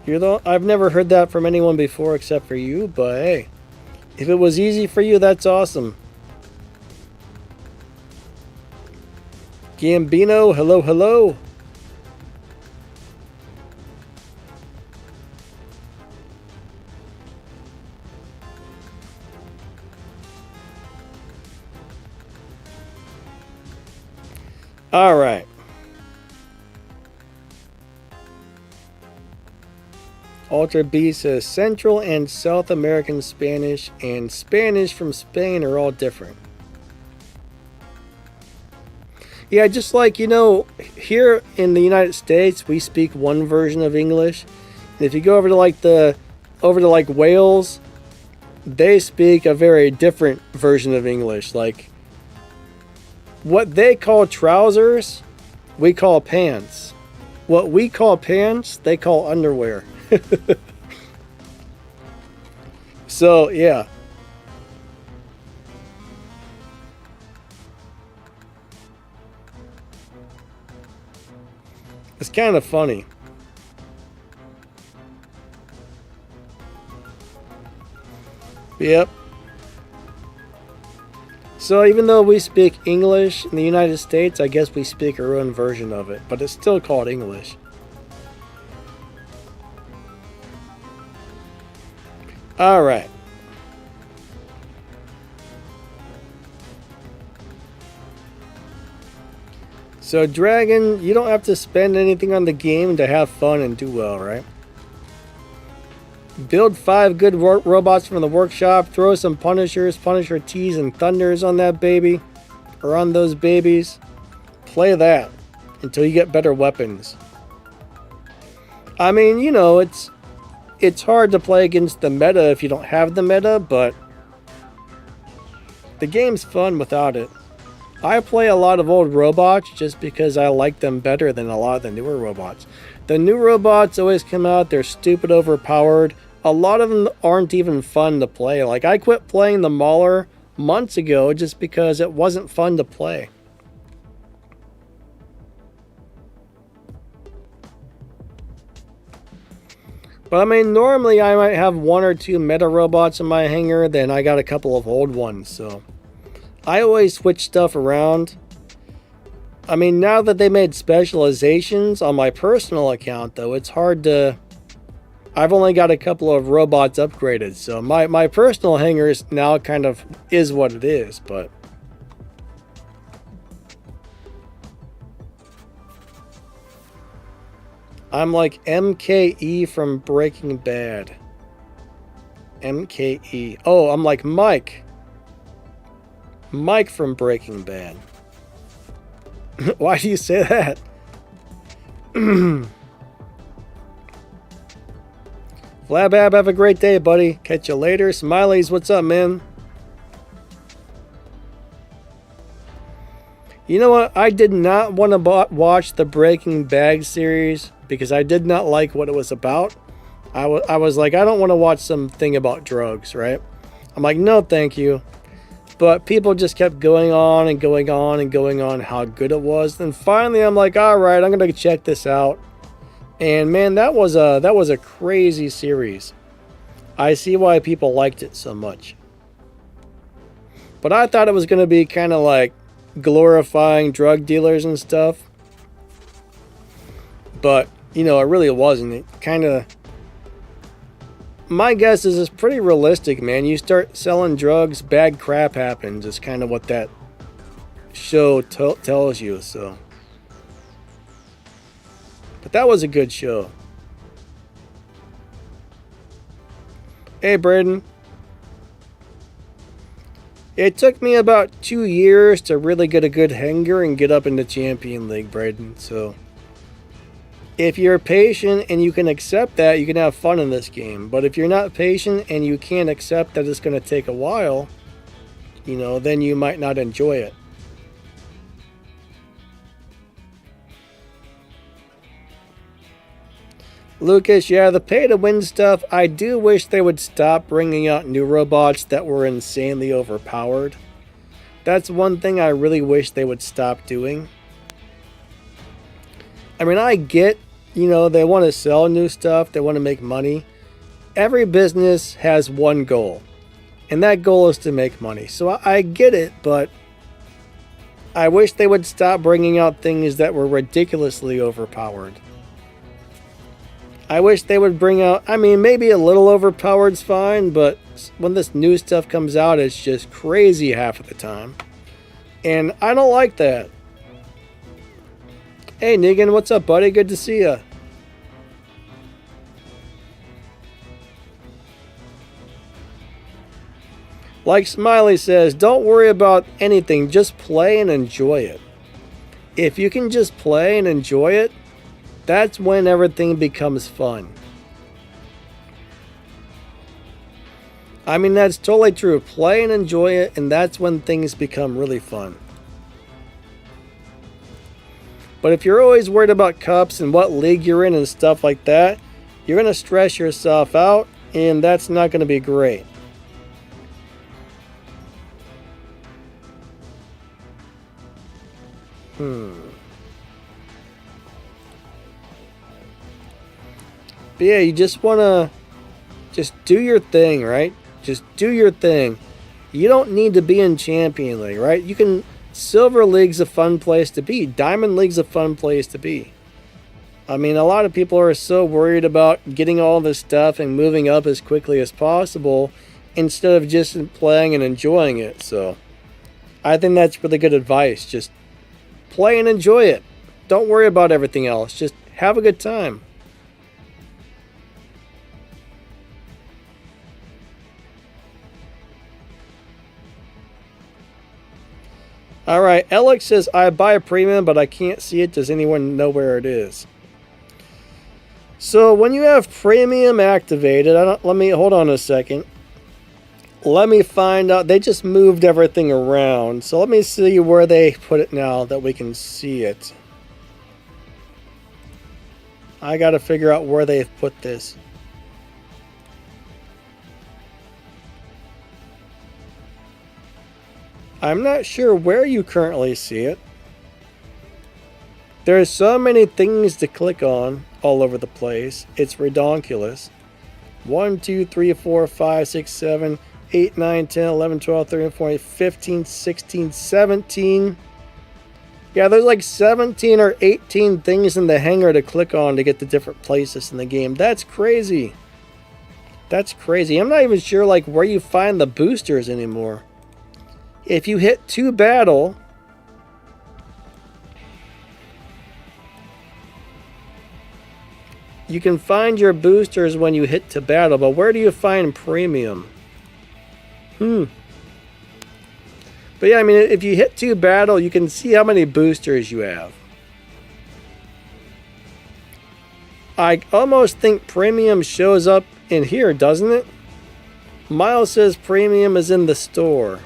Speaker 1: I've never heard that from anyone before except for you, but hey. If it was easy for you, that's awesome. Gambino, hello, hello. All right. Ultra B says Central and South American Spanish and Spanish from Spain are all different. Yeah, just like, you know, here in the United States, we speak one version of English. And if you go over to Wales, they speak a very different version of English. Like what they call trousers, we call pants. What we call pants, they call underwear. So, yeah. It's kind of funny. Yep. So even though we speak English in the United States, I guess we speak our own version of it, but it's still called English. Alright. So Dragon, you don't have to spend anything on the game to have fun and do well, right? Build 5 good robots from the workshop, throw some Punishers, Punisher T's and Thunders on that baby, or on those babies. Play that until you get better weapons. I mean, you know, it's hard to play against the meta if you don't have the meta, but the game's fun without it. I play a lot of old robots just because I like them better than a lot of the newer robots. The new robots always come out, they're stupid overpowered. A lot of them aren't even fun to play. Like, I quit playing the Mauler months ago just because it wasn't fun to play. But I mean, normally I might have one or two meta robots in my hangar, then I got a couple of old ones, so I always switch stuff around. I mean, now that they made specializations on my personal account, though, it's hard to... I've only got a couple of robots upgraded, so my personal hangar is now kind of is what it is, but... I'm like MKE from Breaking Bad. MKE. Oh, I'm like Mike. Mike from Breaking Bad. Why do you say that? Flabab, have a great day, buddy. Catch you later. Smileys, what's up, man? You know what? I did not want to watch the Breaking Bad series because I did not like what it was about. I was like, I don't want to watch something about drugs, right? I'm like, no, thank you. But people just kept going on and going on and going on how good it was. Then finally, I'm like, all right, I'm gonna check this out. And man, that was a crazy series. I see why people liked it so much. But I thought it was gonna be kind of like glorifying drug dealers and stuff. But you know, it really wasn't. It kind of... My guess is it's pretty realistic, man. You start selling drugs, bad crap happens. Is kind of what that show tells you, so. But that was a good show. Hey, Braden. It took me about 2 years to really get a good hangar and get up into Champion League, Braden, so... If you're patient and you can accept that, you can have fun in this game. But if you're not patient and you can't accept that it's going to take a while, you know, then you might not enjoy it. Lucas, yeah, the pay-to-win stuff, I do wish they would stop bringing out new robots that were insanely overpowered. That's one thing I really wish they would stop doing. I mean, I get, you know, they want to sell new stuff, they want to make money. Every business has one goal, and that goal is to make money. So I get it, but I wish they would stop bringing out things that were ridiculously overpowered. I wish they would bring out, I mean, maybe a little overpowered's fine, but when this new stuff comes out, it's just crazy half of the time. And I don't like that. Hey, Negan, what's up, buddy? Good to see ya. Like Smiley says, don't worry about anything. Just play and enjoy it. If you can just play and enjoy it, that's when everything becomes fun. I mean, that's totally true. Play and enjoy it, and that's when things become really fun. But if you're always worried about cups and what league you're in and stuff like that, you're going to stress yourself out, and that's not going to be great. But yeah, you just want to just do your thing, right? Just do your thing. You don't need to be in Champion League, right? You can... Silver League's a fun place to be. Diamond League's a fun place to be. I mean, a lot of people are so worried about getting all this stuff and moving up as quickly as possible instead of just playing and enjoying it. So, I think that's really good advice. Just play and enjoy it. Don't worry about everything else. Just have a good time. Alright, Alex says, I buy a premium, but I can't see it. Does anyone know where it is? So, when you have premium activated, let me, hold on a second. Let me find out. They just moved everything around. So, let me see where they put it now that we can see it. I gotta figure out where they've put this. I'm not sure where you currently see it. There's so many things to click on all over the place. It's redonkulous. 1, 2, 3, 4, 5, 6, 7, 8, 9, 10, 11, 12, 13, 14, 15, 16, 17. Yeah, there's like 17 or 18 things in the hangar to click on to get to different places in the game. That's crazy. That's crazy. I'm not even sure like where you find the boosters anymore. If you hit 2 battle, you can find your boosters when you hit to battle, but where do you find premium? But yeah, I mean, if you hit 2 battle, you can see how many boosters you have. I almost think premium shows up in here, doesn't it? Miles says premium is in the store.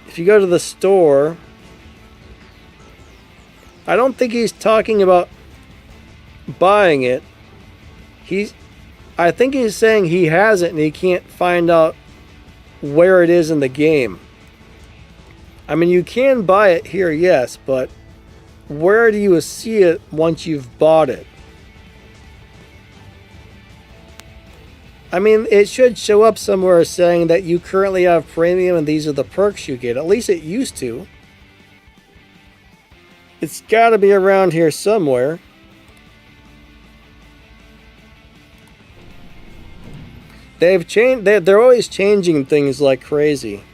Speaker 1: If you go to the store, I don't think he's talking about buying it. I think he's saying he has it and he can't find out where it is in the game. I mean, you can buy it here, yes, but where do you see it once you've bought it? I mean, it should show up somewhere saying that you currently have premium and these are the perks you get. At least it used to. It's got to be around here somewhere. They've changed. They're always changing things like crazy.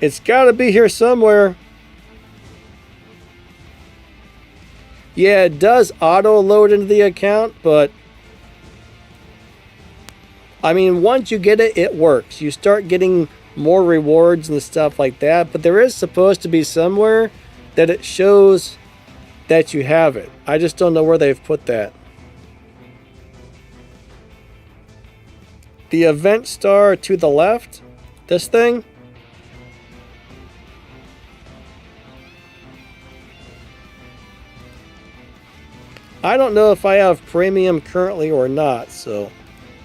Speaker 1: It's got to be here somewhere. Yeah, it does auto load into the account, but I mean, once you get it, it works. You start getting more rewards and stuff like that, but there is supposed to be somewhere that it shows that you have it. I just don't know where they've put that. The event star to the left, this thing. I don't know if I have premium currently or not, so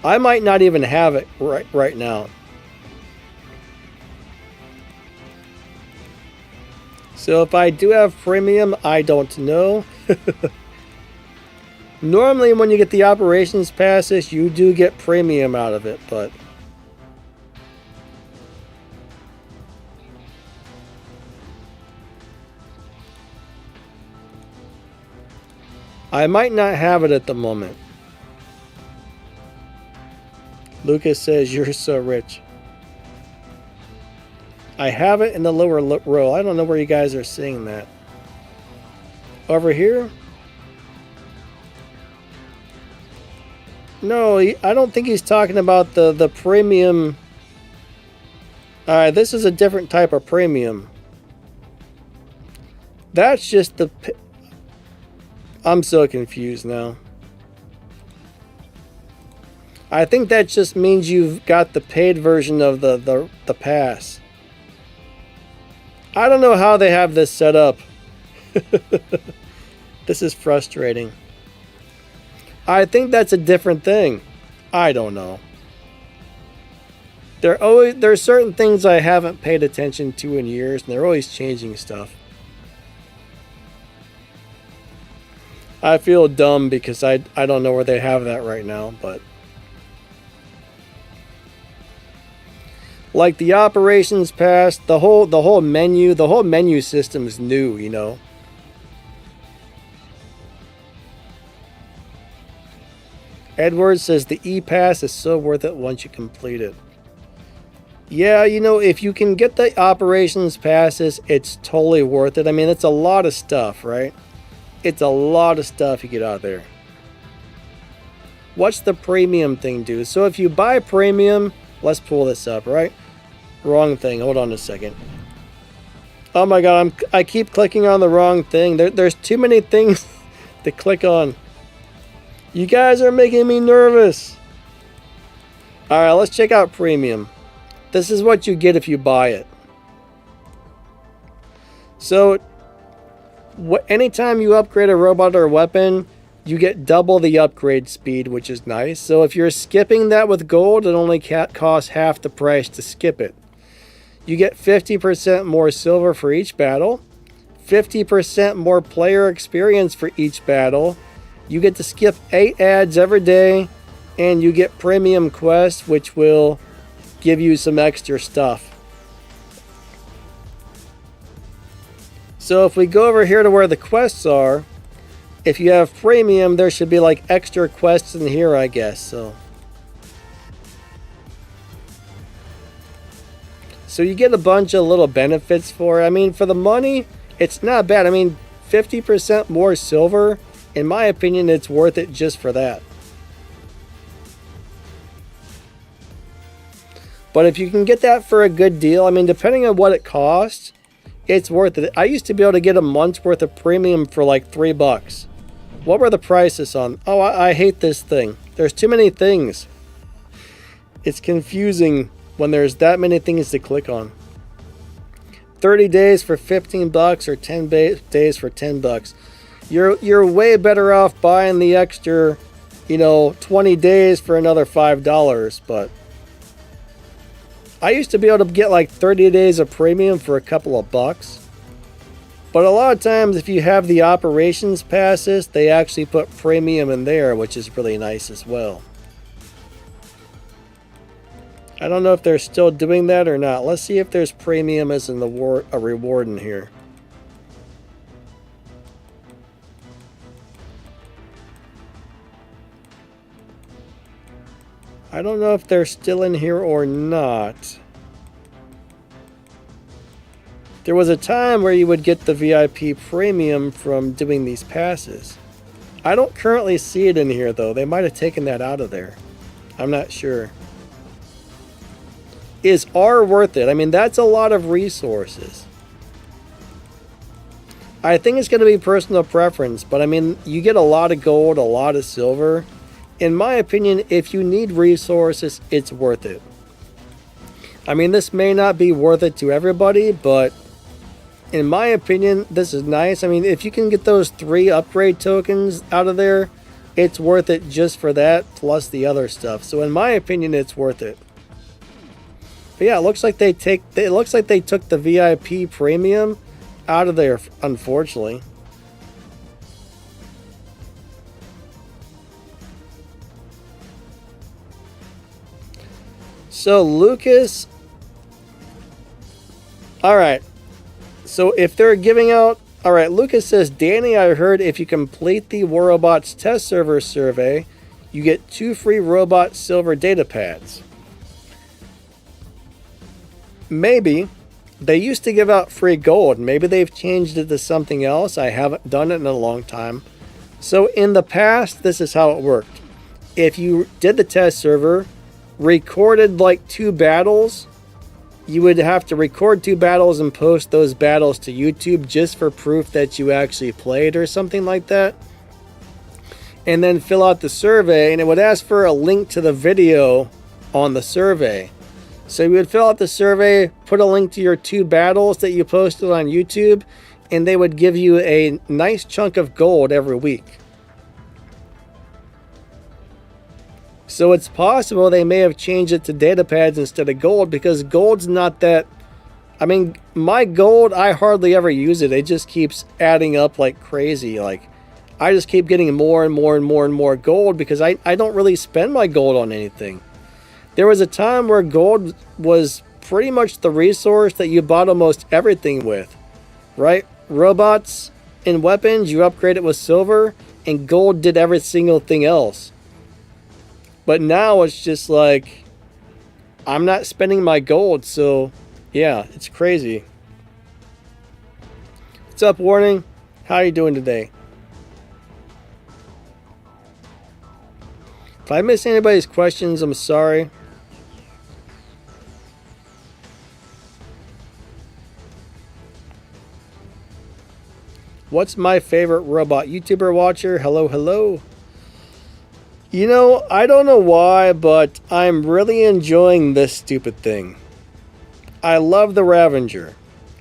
Speaker 1: I might not even have it right now. So if I do have premium, I don't know. Normally when you get the operations passes, you do get premium out of it, but I might not have it at the moment. Lucas says, you're so rich. I have it in the lower row. I don't know where you guys are seeing that. Over here? No, I don't think he's talking about the premium. Alright, this is a different type of premium. That's just the... I'm so confused now. I think that just means you've got the paid version of the pass. I don't know how they have this set up. This is frustrating. I think that's a different thing. I don't know. There are certain things I haven't paid attention to in years, and they're always changing stuff. I feel dumb because I don't know where they have that right now, but like the operations pass, the whole menu system is new, you know. Edward says the E-Pass is so worth it once you complete it. Yeah, you know, if you can get the operations passes, it's totally worth it. I mean, it's a lot of stuff, right? It's a lot of stuff you get out there. What's the premium thing do? So if you buy premium, let's pull this up, right? Wrong thing. Hold on a second. Oh my god, I keep clicking on the wrong thing. There's too many things to click on. You guys are making me nervous. Alright, let's check out premium. This is what you get if you buy it. So anytime you upgrade a robot or a weapon, you get double the upgrade speed, which is nice. So if you're skipping that with gold, it only costs half the price to skip it. You get 50% more silver for each battle, 50% more player experience for each battle. You get to skip 8 ads every day, and you get premium quests, which will give you some extra stuff. So if we go over here to where the quests are, if you have premium, there should be like extra quests in here, I guess. So you get a bunch of little benefits for it. I mean, for the money, it's not bad. I mean, 50% more silver, in my opinion, it's worth it just for that. But if you can get that for a good deal, I mean, depending on what it costs, it's worth it. I used to be able to get a month's worth of premium for like $3. What were the prices on? Oh, I hate this thing. There's too many things. It's confusing when there's that many things to click on. 30 days for $15 or 10 days for $10. You're way better off buying the extra, 20 days for another $5, but I used to be able to get like 30 days of premium for a couple of bucks. But a lot of times if you have the operations passes, they actually put premium in there, which is really nice as well. I don't know if they're still doing that or not. Let's see if there's premium as in a reward in here. I don't know if they're still in here or not. There was a time where you would get the VIP premium from doing these passes. I don't currently see it in here though. They might have taken that out of there. I'm not sure. Is R worth it? I mean, that's a lot of resources. I think it's going to be personal preference, but I mean, you get a lot of gold, a lot of silver. In my opinion, if you need resources, it's worth it. I mean, this may not be worth it to everybody, but in my opinion, this is nice. I mean, if you can get those 3 upgrade tokens out of there, it's worth it just for that, plus the other stuff. So in my opinion, it's worth it. But yeah, it looks like they took the VIP premium out of there, unfortunately. So Lucas, all right. So if they're giving out, all right, Lucas says, Danny, I heard if you complete the War Robots test server survey, you get 2 free robot silver data pads. Maybe. They used to give out free gold. Maybe they've changed it to something else. I haven't done it in a long time. So in the past, this is how it worked. If you did the test server, recorded like 2 battles, you would have to record 2 battles and post those battles to YouTube just for proof that you actually played or something like that. And then fill out the survey, and it would ask for a link to the video on the survey. So you would fill out the survey, put a link to your 2 battles that you posted on YouTube, and they would give you a nice chunk of gold every week. So it's possible they may have changed it to data pads instead of gold, because gold's not that... I mean, my gold, I hardly ever use it. It just keeps adding up like crazy. Like, I just keep getting more and more and more and more gold because I don't really spend my gold on anything. There was a time where gold was pretty much the resource that you bought almost everything with, right? Robots and weapons, you upgrade it with silver, and gold did every single thing else. But now it's just like, I'm not spending my gold, so yeah, it's crazy. What's up, Warning? How are you doing today? If I miss anybody's questions, I'm sorry. What's my favorite robot YouTuber watcher? Hello, hello. You know, I don't know why, but I'm really enjoying this stupid thing. I love the Ravager.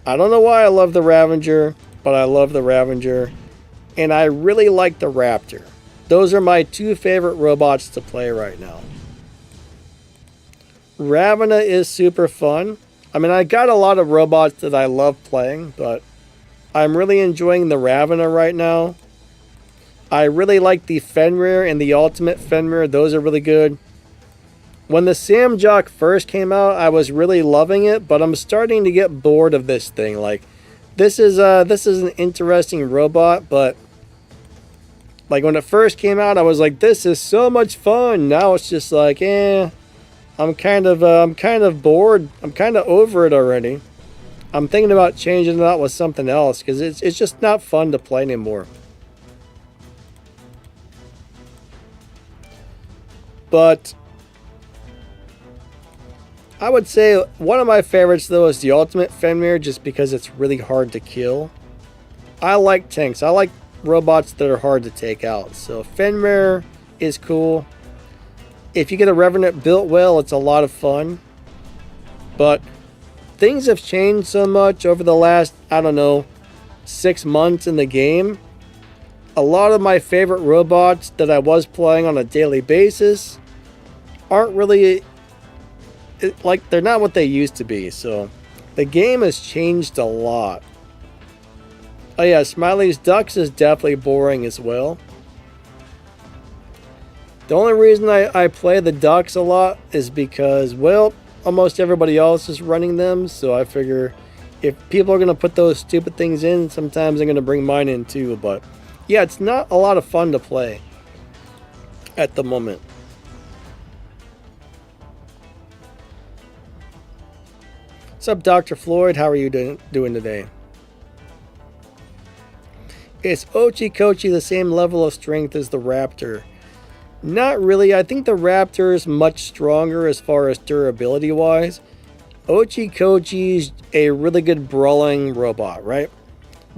Speaker 1: I don't know why I love the Ravager, but I love the Ravager. And I really like the Raptor. Those are my 2 favorite robots to play right now. Ravana is super fun. I mean, I got a lot of robots that I love playing, but I'm really enjoying the Ravena right now. I really like the Fenrir and the Ultimate Fenrir. Those are really good. When the Samjock first came out, I was really loving it, but I'm starting to get bored of this thing. Like, this is an interesting robot, but like when it first came out, I was like, this is so much fun. Now it's just like, I'm kind of bored. I'm kind of over it already. I'm thinking about changing it out with something else because it's just not fun to play anymore. But I would say one of my favorites though is the Ultimate Fenrir, just because it's really hard to kill. I like tanks. I like robots that are hard to take out. So Fenrir is cool. If you get a Revenant built well, it's a lot of fun. But things have changed so much over the last, I don't know, 6 months in the game. A lot of my favorite robots that I was playing on a daily basis aren't really, like, they're not what they used to be. So the game has changed a lot. Oh yeah, Smiley's Ducks is definitely boring as well. The only reason I play the Ducks a lot is because, well, almost everybody else is running them. So I figure if people are going to put those stupid things in, sometimes I'm going to bring mine in too. But yeah, it's not a lot of fun to play at the moment. What's up, Dr. Floyd? How are you doing today? Is Ochi-Kochi the same level of strength as the Raptor? Not really. I think the Raptor is much stronger as far as durability wise. Ochi-Kochi's a really good brawling robot, right?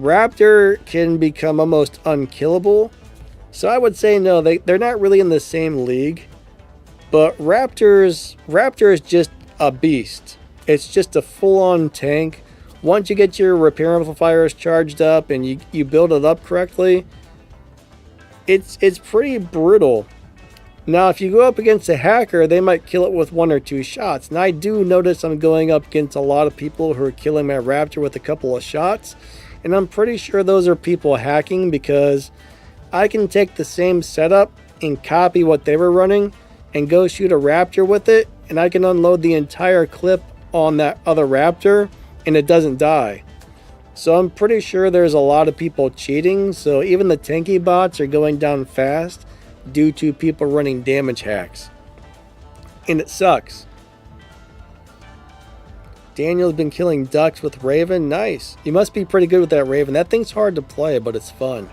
Speaker 1: Raptor can become almost unkillable. So I would say no, they're not really in the same league. But Raptor is just a beast. It's just a full-on tank. Once you get your repair amplifiers charged up and you build it up correctly, it's pretty brutal. Now, if you go up against a hacker, they might kill it with 1 or 2 shots. And I do notice I'm going up against a lot of people who are killing my Raptor with a couple of shots. And I'm pretty sure those are people hacking, because I can take the same setup and copy what they were running and go shoot a Raptor with it, and I can unload the entire clip on that other Raptor and it doesn't die. So I'm pretty sure there's a lot of people cheating. So even the tanky bots are going down fast due to people running damage hacks. And it sucks. Daniel's been killing ducks with Raven. Nice. You must be pretty good with that Raven. That thing's hard to play, but it's fun.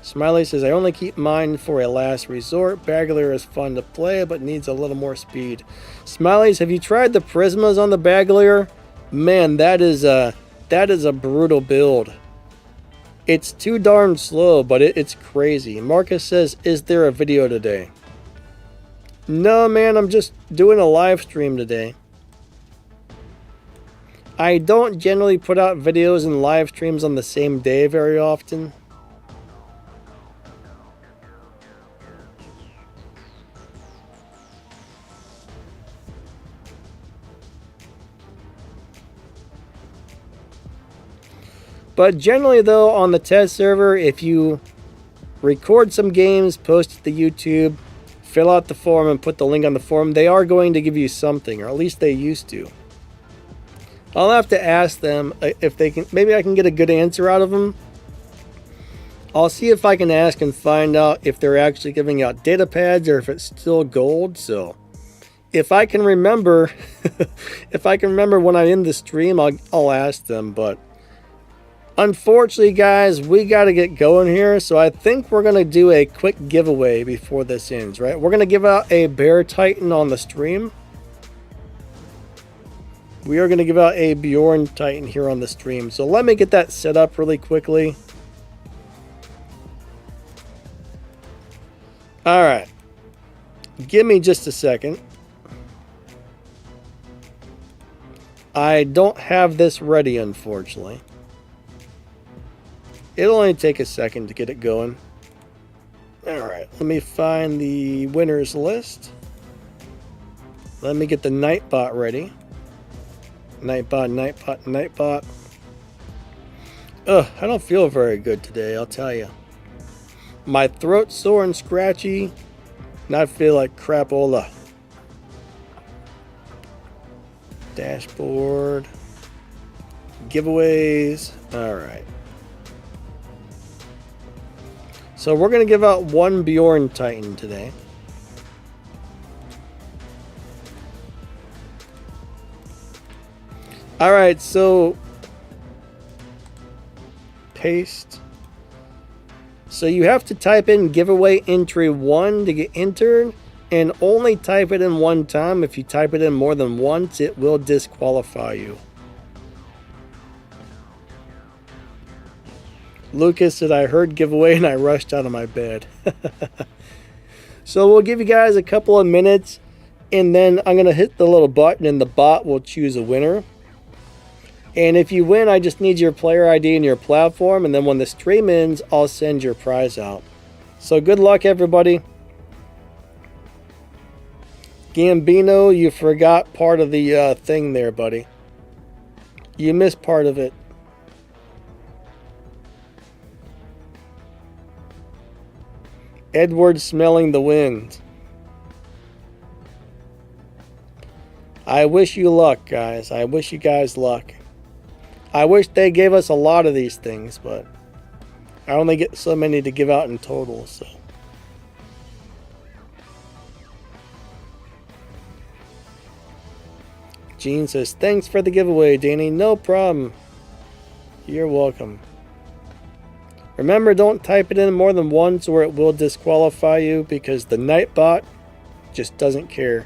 Speaker 1: Smiley says, I only keep mine for a last resort. Bagalier is fun to play, but needs a little more speed. Smileys, have you tried the Prismas on the Bagalier? Man, that is a brutal build. It's too darn slow, but it's crazy. Marcus says, is there a video today? No, man, I'm just doing a live stream today. I don't generally put out videos and live streams on the same day very often. But generally though, on the test server, if you record some games, post it to YouTube, fill out the form and put the link on the form, they are going to give you something, or at least they used to. I'll have to ask them if they can, maybe I can get a good answer out of them. I'll see if I can ask and find out if they're actually giving out data pads or if it's still gold. So if I can remember, if I can remember when I end the stream, I'll ask them. But unfortunately, guys, we got to get going here. So I think we're going to do a quick giveaway before this ends, right? We're going to give out a Bear Titan on the stream. We are going to give out a Bjorn Titan here on the stream. So let me get that set up really quickly. All right. Give me just a second. I don't have this ready, unfortunately. It'll only take a second to get it going. Alright, let me find the winners list. Let me get the Nightbot ready. Nightbot, Nightbot, Nightbot. Ugh, I don't feel very good today, I'll tell you. My throat's sore and scratchy, and I feel like crapola. Dashboard. Giveaways. Alright. So we're going to give out one Bjorn Titan today. Alright, so paste. So you have to type in giveaway entry 1 to get entered, and only type it in one time. If you type it in more than once, it will disqualify you. Lucas said, I heard giveaway and I rushed out of my bed. So we'll give you guys a couple of minutes, and then I'm going to hit the little button and the bot will choose a winner. And if you win, I just need your player ID and your platform, and then when the stream ends, I'll send your prize out. So good luck, everybody. Gambino, you forgot part of the thing there, buddy. You missed part of it. Edward smelling the wind. I wish you luck, guys. I wish you guys luck. I wish they gave us a lot of these things, but I only get so many to give out in total, so. Gene says, thanks for the giveaway, Danny. No problem. You're welcome. Remember, don't type it in more than once or it will disqualify you, because the Nightbot just doesn't care.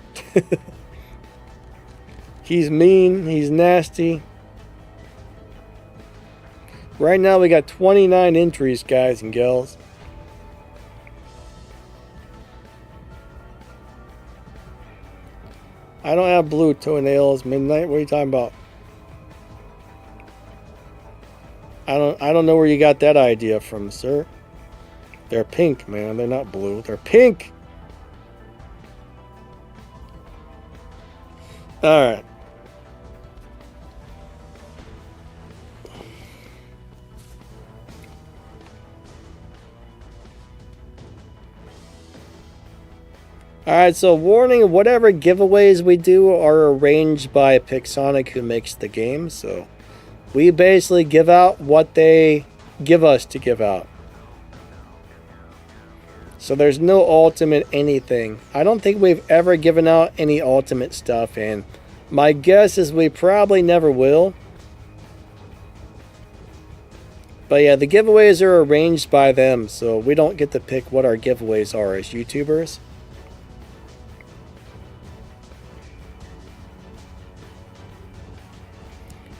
Speaker 1: He's mean. He's nasty. Right now we got 29 entries, guys and gals. I don't have blue toenails. Midnight, what are you talking about? I don't know where you got that idea from, sir. They're pink, man. They're not blue. They're pink. All right. Alright, so warning, whatever giveaways we do are arranged by Pixonic, who makes the game, so we basically give out what they give us to give out. So there's no ultimate anything. I don't think we've ever given out any ultimate stuff, and my guess is we probably never will. But yeah, the giveaways are arranged by them, so we don't get to pick what our giveaways are as YouTubers.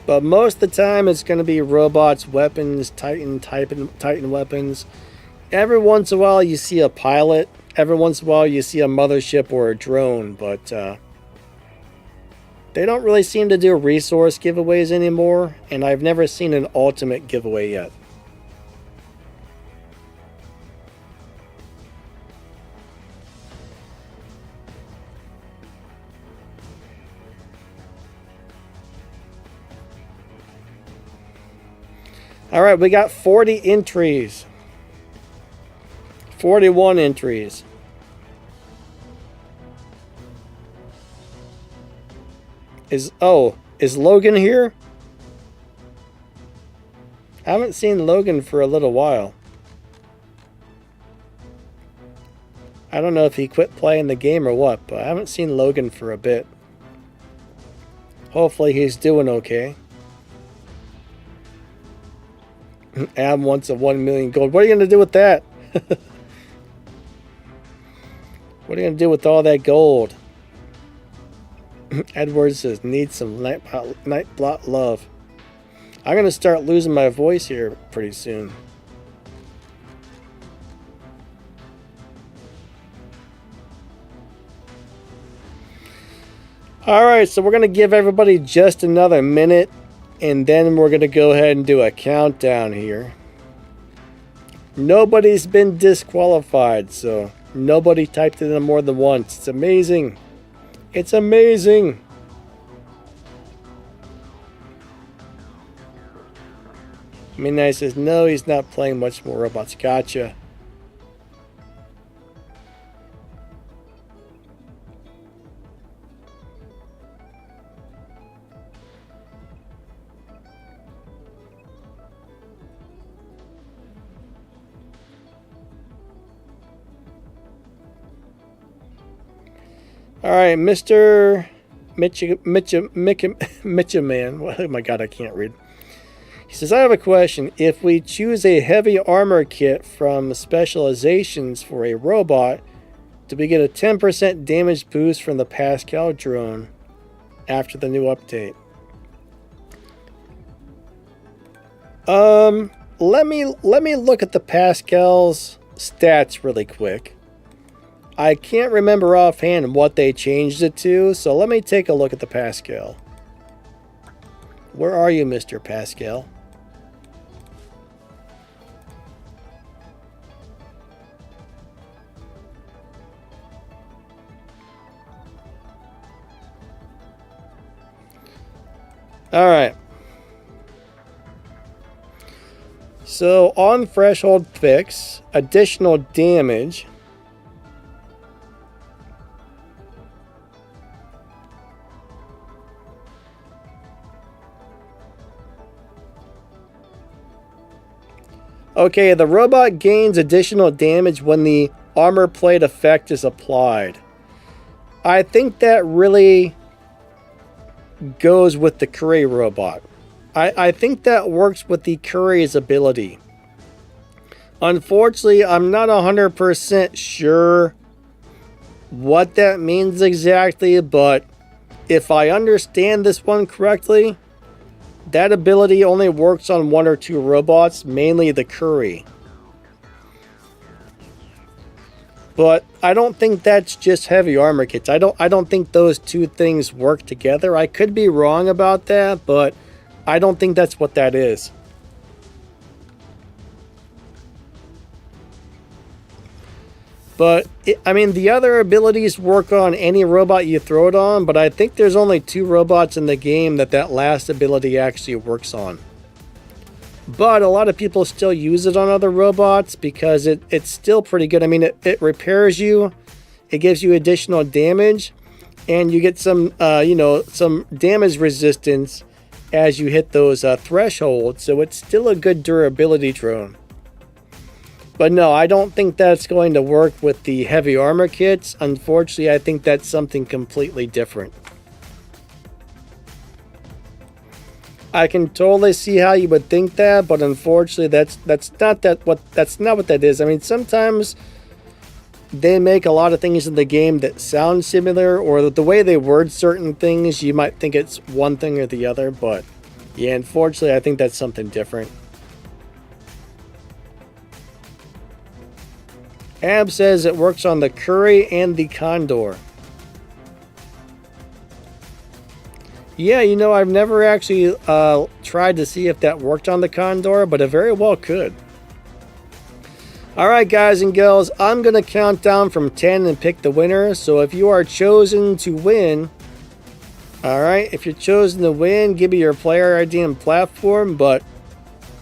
Speaker 1: But most of the time, it's going to be robots, weapons, Titan weapons. Every once in a while, you see a pilot. Every once in a while, you see a mothership or a drone. But they don't really seem to do resource giveaways anymore. And I've never seen an ultimate giveaway yet. Alright, we got 40 entries. 41 entries. Is Logan here? I haven't seen Logan for a little while. I don't know if he quit playing the game or what, but I haven't seen Logan for a bit. Hopefully he's doing okay. Adam wants a 1 million gold. What are you going to do with that? What are you going to do with all that gold? Edwards says, need some Nightbot love. I'm going to start losing my voice here pretty soon. Alright, so we're going to give everybody just another minute. And then we're going to go ahead and do a countdown here. Nobody's been disqualified, so nobody typed it in more than once. It's amazing. It's amazing. Midnight says, no, he's not playing much more robots. Gotcha. All right, Mr. Mitchaman. Oh my god, I can't read. He says, I have a question. If we choose a heavy armor kit from specializations for a robot, do we get a 10% damage boost from the Pascal drone after the new update? Let me look at the Pascal's stats really quick. I can't remember offhand what they changed it to, so let me take a look at the Pascal. Where are you, Mr. Pascal? Alright. So, on threshold fix, additional damage. Okay, the robot gains additional damage when the armor plate effect is applied. I think that really goes with the Curry robot. I think that works with the Curry's ability. Unfortunately, I'm not 100% sure what that means exactly, but if I understand this one correctly, that ability only works on one or two robots, mainly the Curry. But I don't think that's just heavy armor kits. I don't think those two things work together. I could be wrong about that, but I don't think that's what that is. But, I mean, the other abilities work on any robot you throw it on, but I think there's only 2 robots in the game that last ability actually works on. But a lot of people still use it on other robots because it's still pretty good. I mean, it repairs you, it gives you additional damage, and you get some, some damage resistance as you hit those thresholds. So it's still a good durability drone. But no, I don't think that's going to work with the heavy armor kits. Unfortunately, I think that's something completely different. I can totally see how you would think that, but unfortunately, that's not what that is. I mean, sometimes they make a lot of things in the game that sound similar, or the way they word certain things, you might think it's one thing or the other. But yeah, unfortunately, I think that's something different. Ab says it works on the Curry and the Condor. Yeah, I've never actually tried to see if that worked on the Condor, but it very well could. Alright, guys and girls, I'm going to count down from 10 and pick the winner. So if you are chosen to win, alright, if you're chosen to win, give me your player ID and platform, but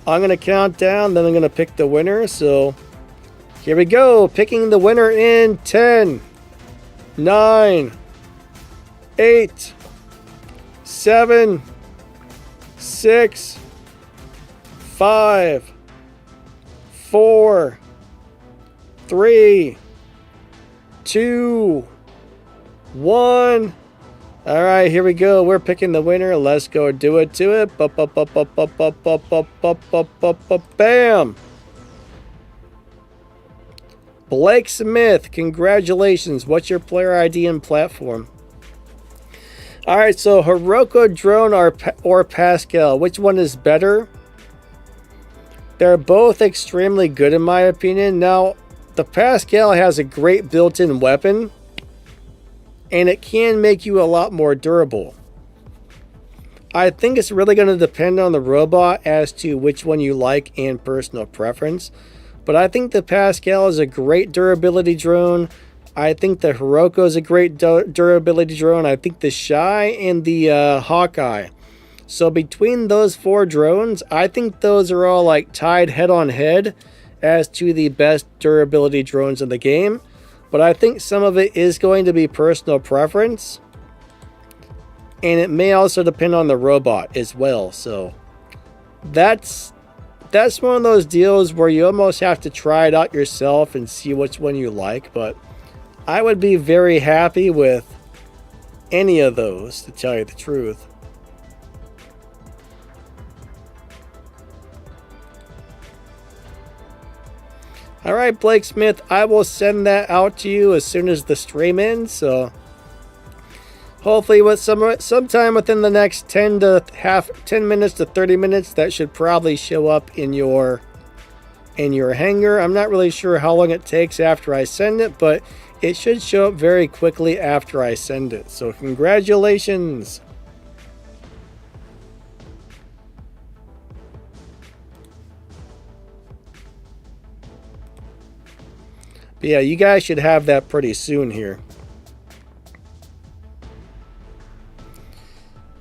Speaker 1: I'm going to count down, then I'm going to pick the winner. So here we go, picking the winner in 10, 9, 8, 7, 6, 5, 4, 3, 2, 1. All right, here we go. We're picking the winner. Let's go do it to it. Bam. Blake Smith, congratulations. What's your player ID and platform? All right, so Hiroko drone or Pascal, which one is better? They're both extremely good in my opinion. Now, the Pascal has a great built-in weapon, and it can make you a lot more durable. I think it's really going to depend on the robot as to which one you like and personal preference. But I think the Pascal is a great durability drone. I think the Hiroko is a great durability drone. I think the Shy and the Hawkeye So between those 4 drones, I think those are all like tied head on head as to the best durability drones in the game. But I think some of it is going to be personal preference. And it may also depend on the robot as well. So that's one of those deals where you almost have to try it out yourself and see which one you like. But I would be very happy with any of those, to tell you the truth. Alright, Blake Smith, I will send that out to you as soon as the stream ends. So hopefully with sometime within the next 10 minutes to 30 minutes, that should probably show up in your hangar. I'm not really sure how long it takes after I send it, but it should show up very quickly after I send it. So congratulations. But yeah, you guys should have that pretty soon here.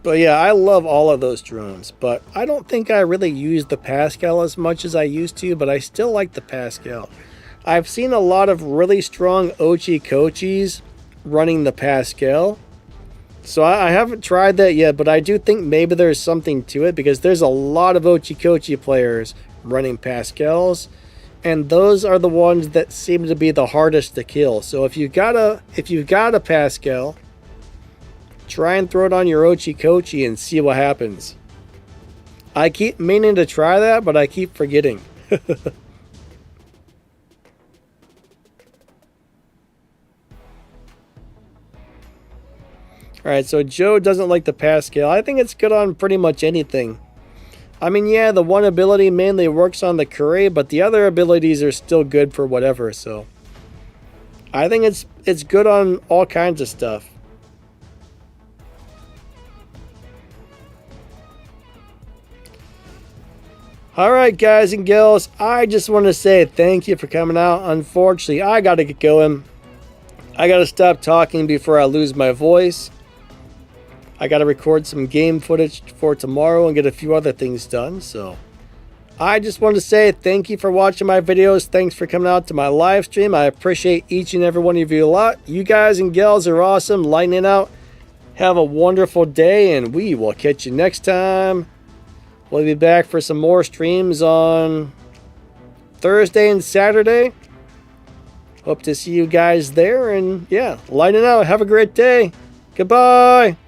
Speaker 1: But yeah, I love all of those drones, but I don't think I really use the Pascal as much as I used to, but I still like the Pascal. I've seen a lot of really strong Ochi-Kochis running the Pascal. So I haven't tried that yet, but I do think maybe there's something to it, because there's a lot of Ochi-Kochi players running Pascals, and those are the ones that seem to be the hardest to kill. So if you've got a Pascal, try and throw it on your Ochi-Kochi and see what happens. I keep meaning to try that, but I keep forgetting. Alright, so Joe doesn't like the Pascal. I think it's good on pretty much anything. I mean, yeah, the one ability mainly works on the Curry, but the other abilities are still good for whatever, so I think it's good on all kinds of stuff. Alright, guys and girls, I just want to say thank you for coming out. Unfortunately, I gotta get going. I gotta stop talking before I lose my voice. I gotta record some game footage for tomorrow and get a few other things done. So I just want to say thank you for watching my videos. Thanks for coming out to my live stream. I appreciate each and every one of you a lot. You guys and gals are awesome. Lightning out. Have a wonderful day, and we will catch you next time. We'll be back for some more streams on Thursday and Saturday. Hope to see you guys there. And yeah, lightning out. Have a great day. Goodbye.